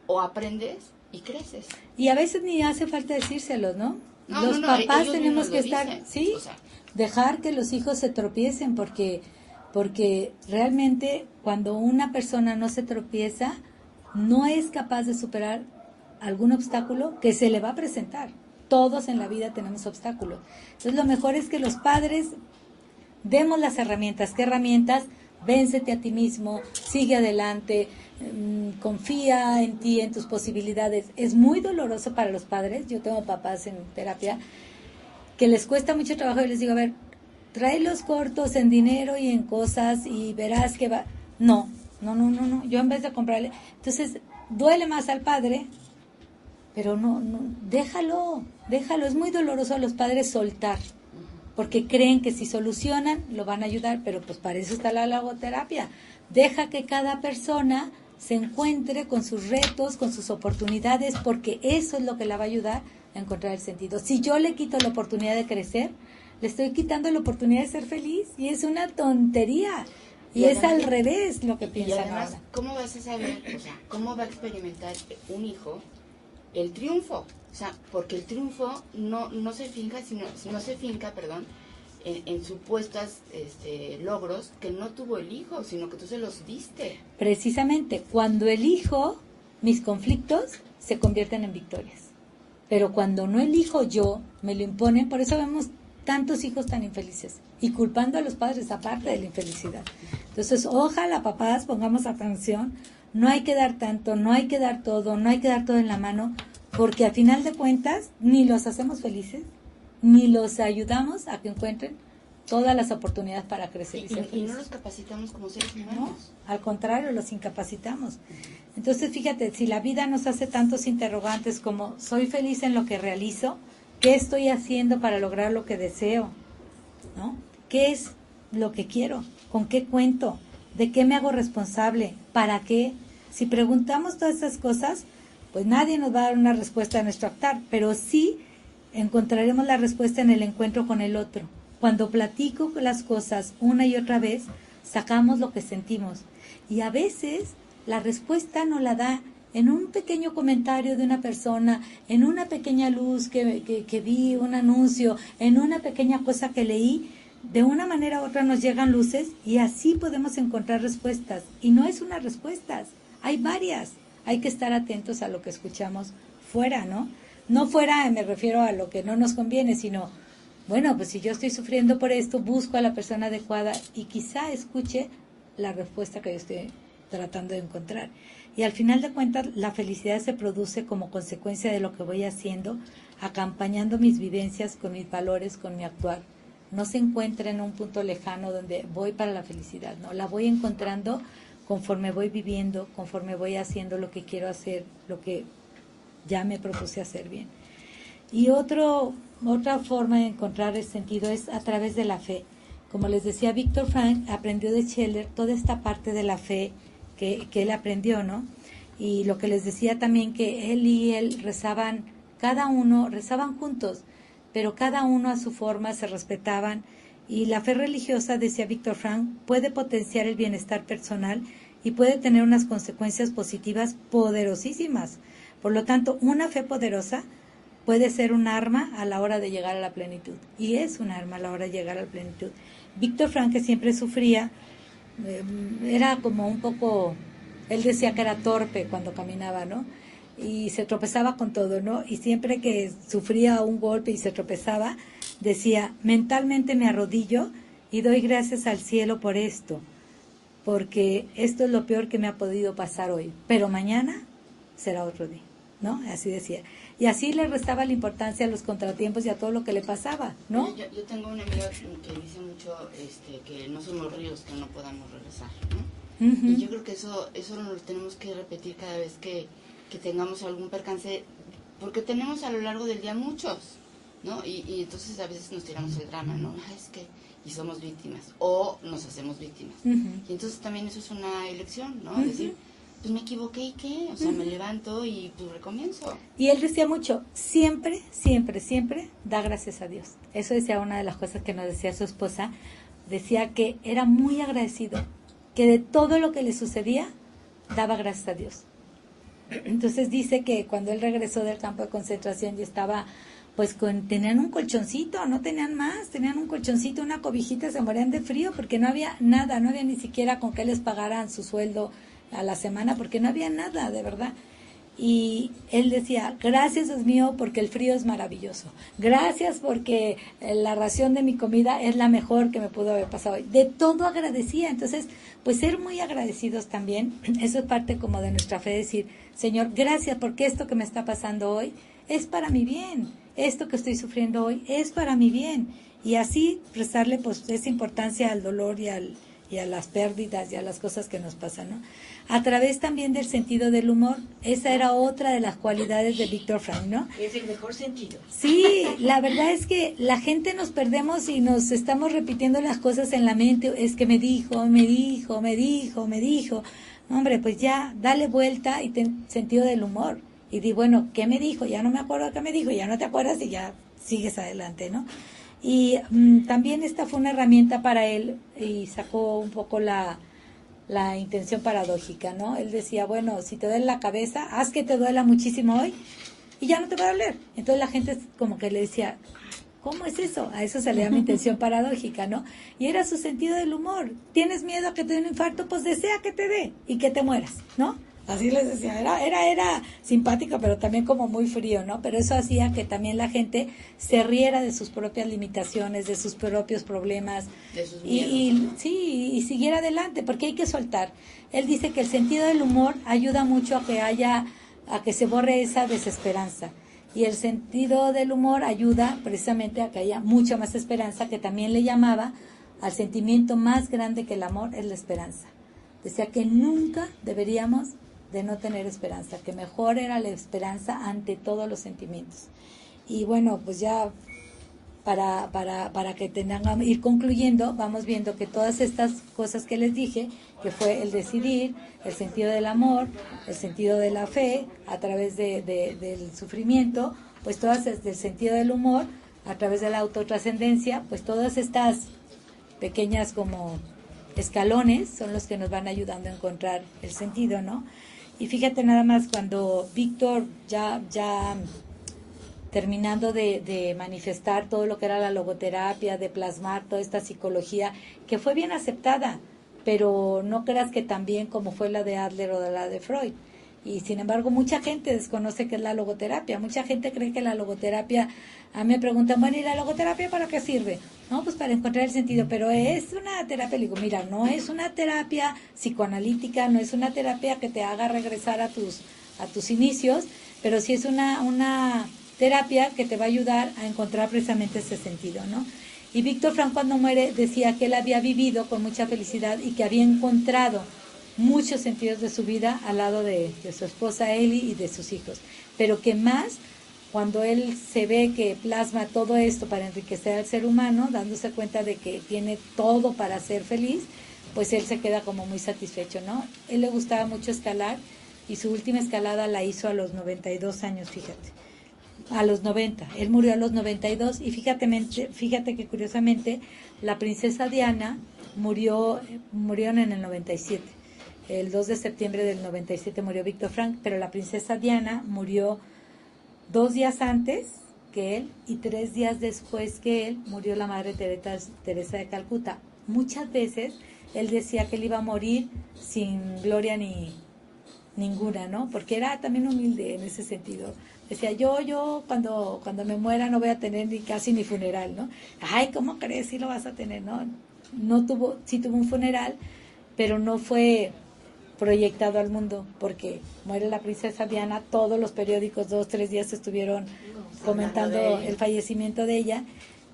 o aprendes y creces. Y a veces ni hace falta decírselos, ¿no? Los papás tenemos que estar, dicen, ¿sí? O sea, dejar que los hijos se tropiecen, porque realmente cuando una persona no se tropieza, no es capaz de superar algún obstáculo que se le va a presentar. Todos en la vida tenemos obstáculos. Entonces lo mejor es que los padres demos las herramientas. ¿Qué herramientas? Véncete a ti mismo, sigue adelante, confía en ti, en tus posibilidades. Es muy doloroso para los padres. Yo tengo papás en terapia que les cuesta mucho trabajo y les digo, a ver, trae los cortos en dinero y en cosas y verás que va. No. Yo en vez de comprarle, entonces duele más al padre, pero no, déjalo. Es muy doloroso a los padres soltar, porque creen que si solucionan lo van a ayudar, pero pues para eso está la logoterapia. Deja que cada persona se encuentre con sus retos, con sus oportunidades, porque eso es lo que la va a ayudar a encontrar el sentido. Si yo le quito la oportunidad de crecer, le estoy quitando la oportunidad de ser feliz, y es una tontería. Y es al revés lo que piensan. Y además, ahora. ¿cómo vas a saber, o sea, cómo va a experimentar un hijo el triunfo? O sea, porque el triunfo no se finca, en supuestos logros que no tuvo el hijo, sino que tú se los diste. Precisamente, cuando elijo mis conflictos, se convierten en victorias. Pero cuando no elijo yo, me lo imponen. Por eso vemos tantos hijos tan infelices y culpando a los padres aparte de la infelicidad. Entonces, ojalá papás pongamos atención. No hay que dar tanto, no hay que dar todo, no hay que dar todo en la mano, porque al final de cuentas ni los hacemos felices, ni los ayudamos a que encuentren todas las oportunidades para crecer y ser felices. Y no los capacitamos como seres humanos. No, al contrario, los incapacitamos. Entonces, fíjate, si la vida nos hace tantos interrogantes como ¿soy feliz en lo que realizo? ¿Qué estoy haciendo para lograr lo que deseo? ¿No? ¿Qué es lo que quiero? ¿Con qué cuento? ¿De qué me hago responsable? ¿Para qué? Si preguntamos todas esas cosas, pues nadie nos va a dar una respuesta a nuestro actuar, pero sí encontraremos la respuesta en el encuentro con el otro. Cuando platico las cosas una y otra vez, sacamos lo que sentimos. Y a veces la respuesta nos la da en un pequeño comentario de una persona, en una pequeña luz que vi, un anuncio, en una pequeña cosa que leí. De una manera u otra nos llegan luces y así podemos encontrar respuestas. Y no es una respuesta, hay varias. Hay que estar atentos a lo que escuchamos fuera, ¿no? No fuera, me refiero a lo que no nos conviene, sino, bueno, pues si yo estoy sufriendo por esto, busco a la persona adecuada y quizá escuche la respuesta que yo estoy tratando de encontrar. Y al final de cuentas, la felicidad se produce como consecuencia de lo que voy haciendo, acompañando mis vivencias con mis valores, con mi actuar. no se encuentra en un punto lejano donde voy para la felicidad, no, la voy encontrando conforme voy viviendo, conforme voy haciendo lo que quiero hacer, lo que ya me propuse hacer bien. Y otra forma de encontrar el sentido es a través de la fe. Como les decía, Viktor Frankl aprendió de Scheller toda esta parte de la fe que él aprendió, ¿no? Y lo que les decía también, que él y él rezaban, cada uno, rezaban juntos, pero cada uno a su forma, se respetaban. Y la fe religiosa, decía Viktor Frankl, puede potenciar el bienestar personal y puede tener unas consecuencias positivas poderosísimas. Por lo tanto, una fe poderosa puede ser un arma a la hora de llegar a la plenitud. Y es un arma a la hora de llegar a la plenitud. Viktor Frankl, que siempre sufría, era como un poco, él decía que era torpe cuando caminaba, ¿no? Y se tropezaba con todo, ¿no? Y siempre que sufría un golpe y se tropezaba, decía, mentalmente me arrodillo y doy gracias al cielo por esto, porque esto es lo peor que me ha podido pasar hoy, pero mañana será otro día, ¿no? Así decía. Y así le restaba la importancia a los contratiempos y a todo lo que le pasaba, ¿no? Yo tengo una amiga que dice mucho que no somos ríos que no podamos regresar, ¿no? Uh-huh. Y yo creo que eso lo tenemos que repetir cada vez que tengamos algún percance, porque tenemos a lo largo del día muchos, ¿no? Y entonces a veces nos tiramos el drama, ¿no? Es que, y somos víctimas, o nos hacemos víctimas. Uh-huh. Y entonces también eso es una elección, ¿no? Uh-huh. Decir, pues me equivoqué y qué, o sea, me levanto y pues recomienzo. Y él decía mucho, siempre, siempre, siempre da gracias a Dios. Eso decía una de las cosas que nos decía su esposa, decía que era muy agradecido, que de todo lo que le sucedía, daba gracias a Dios. Entonces dice que cuando él regresó del campo de concentración y estaba, pues tenían un colchoncito, no tenían más, tenían un colchoncito, una cobijita, se morían de frío porque no había nada, no había ni siquiera con que les pagaran su sueldo a la semana, porque no había nada, de verdad. Y él decía, gracias Dios mío porque el frío es maravilloso, gracias porque la ración de mi comida es la mejor que me pudo haber pasado hoy. De todo agradecía. Entonces, pues ser muy agradecidos también, eso es parte como de nuestra fe, decir, Señor, gracias porque esto que me está pasando hoy es para mi bien, esto que estoy sufriendo hoy es para mi bien. Y así prestarle pues esa importancia al dolor y a las pérdidas y a las cosas que nos pasan, ¿no? A través también del sentido del humor. Esa era otra de las cualidades de Viktor Frankl, ¿no? Es el mejor sentido. Sí, la verdad es que la gente nos perdemos y nos estamos repitiendo las cosas en la mente. Es que me dijo. Hombre, pues ya, dale vuelta y ten sentido del humor. Y di, bueno, ¿qué me dijo? Ya no me acuerdo qué me dijo, ya no te acuerdas y ya sigues adelante, ¿no? Y también esta fue una herramienta para él y sacó un poco la intención paradójica, ¿no? Él decía, bueno, si te duele la cabeza, haz que te duela muchísimo hoy y ya no te va a doler. Entonces la gente como que le decía, ¿cómo es eso? A eso se le llama intención paradójica, ¿no? Y era su sentido del humor. ¿Tienes miedo a que te dé un infarto? Pues desea que te dé y que te mueras, ¿no? Así les decía, era simpático, pero también como muy frío, ¿no? Pero eso hacía que también la gente se riera de sus propias limitaciones, de sus propios problemas, de sus miedos, y siguiera adelante, porque hay que soltar. Él dice que el sentido del humor ayuda mucho a que se borre esa desesperanza. Y el sentido del humor ayuda precisamente a que haya mucha más esperanza, que también le llamaba al sentimiento más grande que el amor, es la esperanza. Decía que nunca deberíamos de no tener esperanza, que mejor era la esperanza ante todos los sentimientos. Y bueno, pues ya para que tengan ir concluyendo, vamos viendo que todas estas cosas que les dije, que fue el decidir, el sentido del amor, el sentido de la fe, a través del sufrimiento, pues todas del sentido del humor, a través de la autotrascendencia, pues todas estas pequeñas como escalones son los que nos van ayudando a encontrar el sentido, ¿no? Y fíjate nada más, cuando Víctor ya terminando de manifestar todo lo que era la logoterapia, de plasmar toda esta psicología, que fue bien aceptada, pero no creas que tan bien como fue la de Adler o la de Freud. Y sin embargo, mucha gente desconoce qué es la logoterapia. Mucha gente cree que la logoterapia, a mí me preguntan, bueno, ¿y la logoterapia para qué sirve? No, pues para encontrar el sentido, pero es una terapia. Le digo, mira, no es una terapia psicoanalítica, no es una terapia que te haga regresar a tus inicios, pero sí es una terapia que te va a ayudar a encontrar precisamente ese sentido, ¿no? Y Víctor Frank, cuando muere, decía que él había vivido con mucha felicidad y que había encontrado muchos sentidos de su vida al lado de su esposa Ellie y de sus hijos, pero que más cuando él se ve que plasma todo esto para enriquecer al ser humano, dándose cuenta de que tiene todo para ser feliz, pues él se queda como muy satisfecho, ¿no? Él le gustaba mucho escalar y su última escalada la hizo a los 92 años, fíjate. A los 90, él murió a los 92 y fíjate que curiosamente la princesa Diana murieron en el 97. El 2 de septiembre del 97 murió Víctor Frank, pero la princesa Diana murió 2 días antes que él y 3 días después que él murió la Madre Teresa de Calcuta. Muchas veces él decía que él iba a morir sin gloria ni ninguna, ¿no? Porque era también humilde en ese sentido. Decía, yo cuando me muera no voy a tener casi ni funeral, ¿no? Ay, ¿cómo crees? Sí lo vas a tener, ¿no? Sí tuvo un funeral, pero no fue proyectado al mundo, porque muere la princesa Diana, todos los periódicos 2-3 días estuvieron comentando el fallecimiento de ella,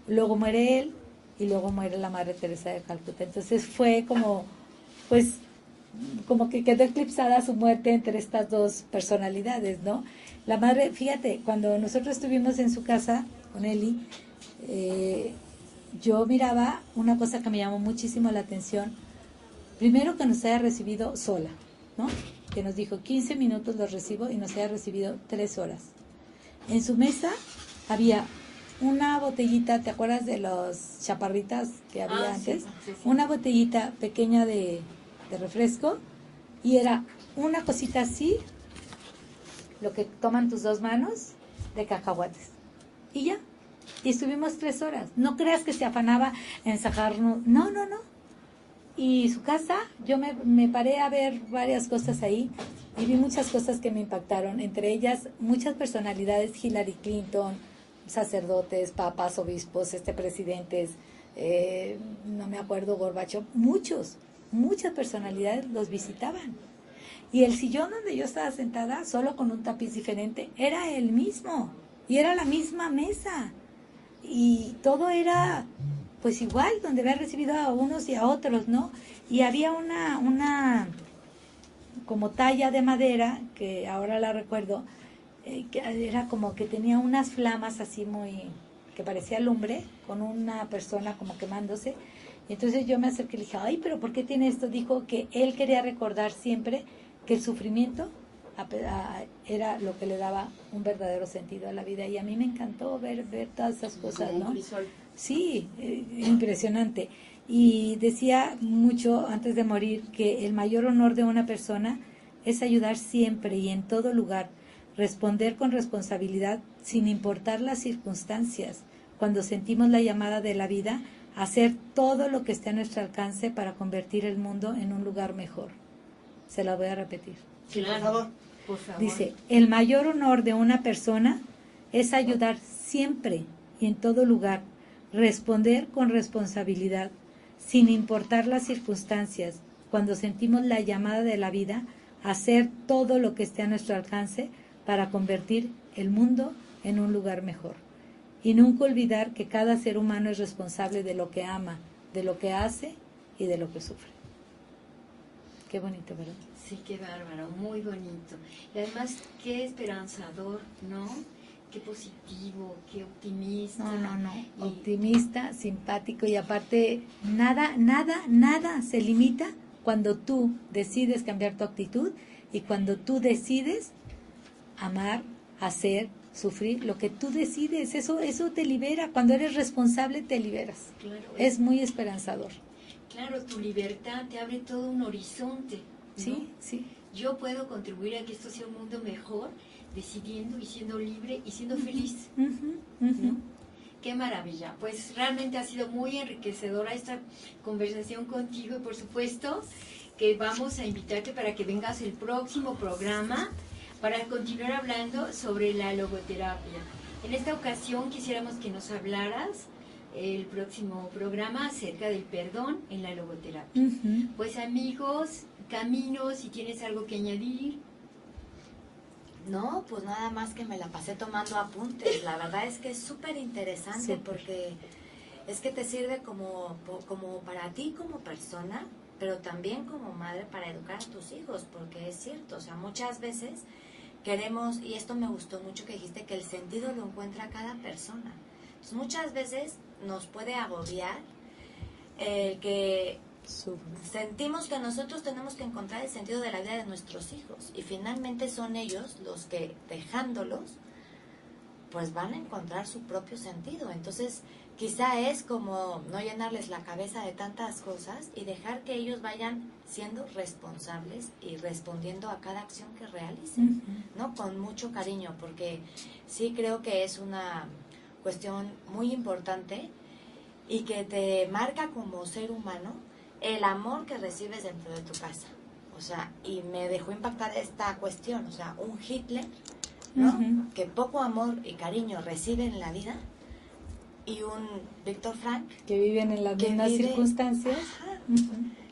luego muere él, y luego muere la Madre Teresa de Calcuta. Entonces fue como que quedó eclipsada su muerte entre estas dos personalidades, ¿no? La madre, fíjate, cuando nosotros estuvimos en su casa con Eli, yo miraba una cosa que me llamó muchísimo la atención. Primero, que nos haya recibido sola, ¿no? Que nos dijo 15 minutos los recibo y nos haya recibido 3 horas. En su mesa había una botellita, ¿te acuerdas de los chaparritas que había antes? Sí. Una botellita pequeña de refresco y era una cosita así, lo que toman tus 2 manos, de cacahuates. Y ya. Y estuvimos 3 horas. No creas que se afanaba en sacarnos. No. Y su casa, yo me paré a ver varias cosas ahí y vi muchas cosas que me impactaron. Entre ellas, muchas personalidades, Hillary Clinton, sacerdotes, papas, obispos, presidentes, no me acuerdo, Gorbachev, muchas personalidades los visitaban. Y el sillón donde yo estaba sentada, solo con un tapiz diferente, era el mismo. Y era la misma mesa. Y todo era, pues igual, donde había recibido a unos y a otros, ¿no? Y había una como talla de madera, que ahora la recuerdo, que era como que tenía unas flamas así que parecía lumbre, con una persona como quemándose. Y entonces yo me acerqué y le dije, ay, pero ¿por qué tiene esto? Dijo que él quería recordar siempre que el sufrimiento era lo que le daba un verdadero sentido a la vida. Y a mí me encantó ver todas esas cosas, ¿no? Sí, impresionante. Y decía mucho antes de morir que el mayor honor de una persona es ayudar siempre y en todo lugar, responder con responsabilidad sin importar las circunstancias. Cuando sentimos la llamada de la vida, hacer todo lo que esté a nuestro alcance para convertir el mundo en un lugar mejor. Se la voy a repetir. Sí, por favor. Dice, el mayor honor de una persona es ayudar siempre y en todo lugar, responder con responsabilidad, sin importar las circunstancias. Cuando sentimos la llamada de la vida, hacer todo lo que esté a nuestro alcance para convertir el mundo en un lugar mejor. Y nunca olvidar que cada ser humano es responsable de lo que ama, de lo que hace y de lo que sufre. Qué bonito, ¿verdad? Sí, qué bárbaro, muy bonito. Y además, qué esperanzador, ¿no? Qué positivo, qué optimista. No. Optimista, simpático y aparte, nada se limita cuando tú decides cambiar tu actitud y cuando tú decides amar, hacer, sufrir, lo que tú decides, eso te libera. Cuando eres responsable, te liberas. Claro, es muy esperanzador. Claro, tu libertad te abre todo un horizonte, ¿no? Sí. Yo puedo contribuir a que esto sea un mundo mejor, decidiendo y siendo libre y siendo feliz. ¿No? Qué maravilla. Pues realmente ha sido muy enriquecedora esta conversación contigo y por supuesto que vamos a invitarte para que vengas el próximo programa para continuar hablando sobre la logoterapia. En esta ocasión quisiéramos que nos hablaras el próximo programa acerca del perdón en la logoterapia. Pues amigos, Camino, si tienes algo que añadir. No, pues nada más que me la pasé tomando apuntes. La verdad es que es súper interesante porque es que te sirve como para ti como persona, pero también como madre para educar a tus hijos, porque es cierto, o sea, muchas veces queremos, y esto me gustó mucho que dijiste, que el sentido lo encuentra cada persona. Entonces, muchas veces nos puede agobiar que sentimos que nosotros tenemos que encontrar el sentido de la vida de nuestros hijos, y finalmente son ellos los que, dejándolos, pues van a encontrar su propio sentido. Entonces, quizá es como no llenarles la cabeza de tantas cosas y dejar que ellos vayan siendo responsables y respondiendo a cada acción que realicen, ¿no? Con mucho cariño, porque sí creo que es una cuestión muy importante y que te marca como ser humano el amor que recibes dentro de tu casa. O sea, y me dejó impactar esta cuestión, o sea, un Hitler, ¿no? Que poco amor y cariño recibe en la vida, y un Víctor Frank que viven en las mismas circunstancias.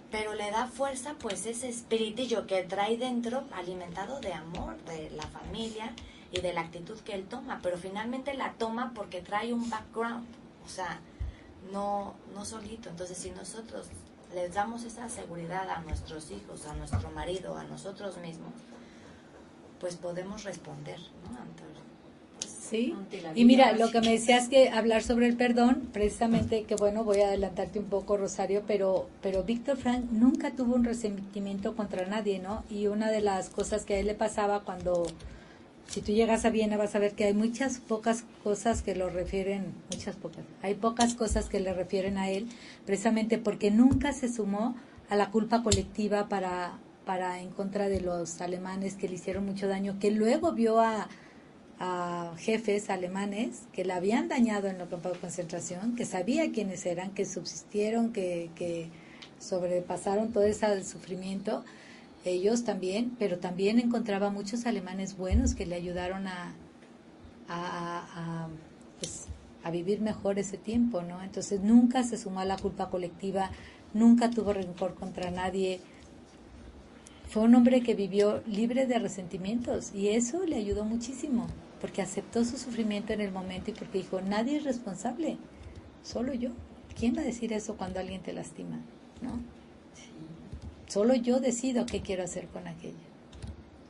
Pero le da fuerza pues ese espiritillo que trae dentro, alimentado de amor, de la familia y de la actitud que él toma, pero finalmente la toma porque trae un background, o sea, no solito. Entonces, si nosotros les damos esa seguridad a nuestros hijos, a nuestro marido, a nosotros mismos, pues podemos responder, ¿no? Sí, y mira, lo que me decías que hablar sobre el perdón, precisamente, que bueno, voy a adelantarte un poco, Rosario, pero Víctor Frank nunca tuvo un resentimiento contra nadie, ¿no? Y una de las cosas que a él le pasaba cuando, si tú llegas a Viena, vas a ver que hay pocas cosas que lo refieren, hay pocas cosas que le refieren a él, precisamente porque nunca se sumó a la culpa colectiva para en contra de los alemanes que le hicieron mucho daño, que luego vio a jefes alemanes que la habían dañado en los campos de concentración, que sabía quiénes eran, que subsistieron, que sobrepasaron todo ese sufrimiento, ellos también, pero también encontraba muchos alemanes buenos que le ayudaron pues, a vivir mejor ese tiempo, ¿no? Entonces nunca se sumó a la culpa colectiva, nunca tuvo rencor contra nadie. Fue un hombre que vivió libre de resentimientos, y eso le ayudó muchísimo, porque aceptó su sufrimiento en el momento y porque dijo, nadie es responsable, solo yo. ¿Quién va a decir eso cuando alguien te lastima? ¿No? Sí. Solo yo decido qué quiero hacer con aquello.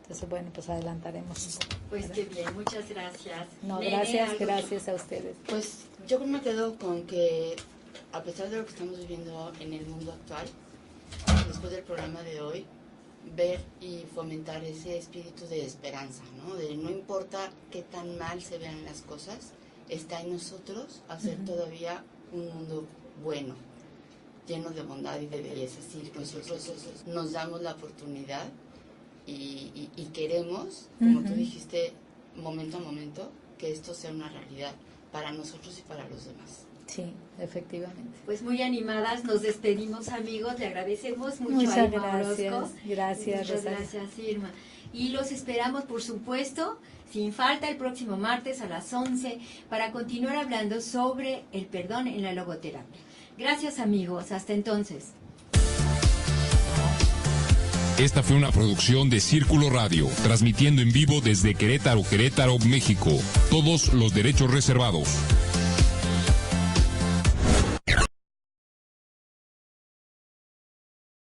Entonces, bueno, pues adelantaremos un poco. Pues qué bien, muchas gracias. No, Nene, gracias a ustedes. Pues yo me quedo con que, a pesar de lo que estamos viviendo en el mundo actual, después del programa de hoy, ver y fomentar ese espíritu de esperanza, ¿no? De no importa qué tan mal se vean las cosas, está en nosotros hacer todavía un mundo bueno, lleno de bondad y de belleza. Si nosotros nos damos la oportunidad y queremos, como tú dijiste, momento a momento, que esto sea una realidad para nosotros y para los demás. Sí, efectivamente. Pues muy animadas, nos despedimos, amigos, le agradecemos mucho Muchas a Irma gracias. Orozco. Gracias, Muchas Rosario. gracias, Irma. Y los esperamos, por supuesto, sin falta, el próximo martes a las 11 para continuar hablando sobre el perdón en la logoterapia. Gracias, amigos. Hasta entonces. Esta fue una producción de Círculo Radio, transmitiendo en vivo desde Querétaro, México. Todos los derechos reservados.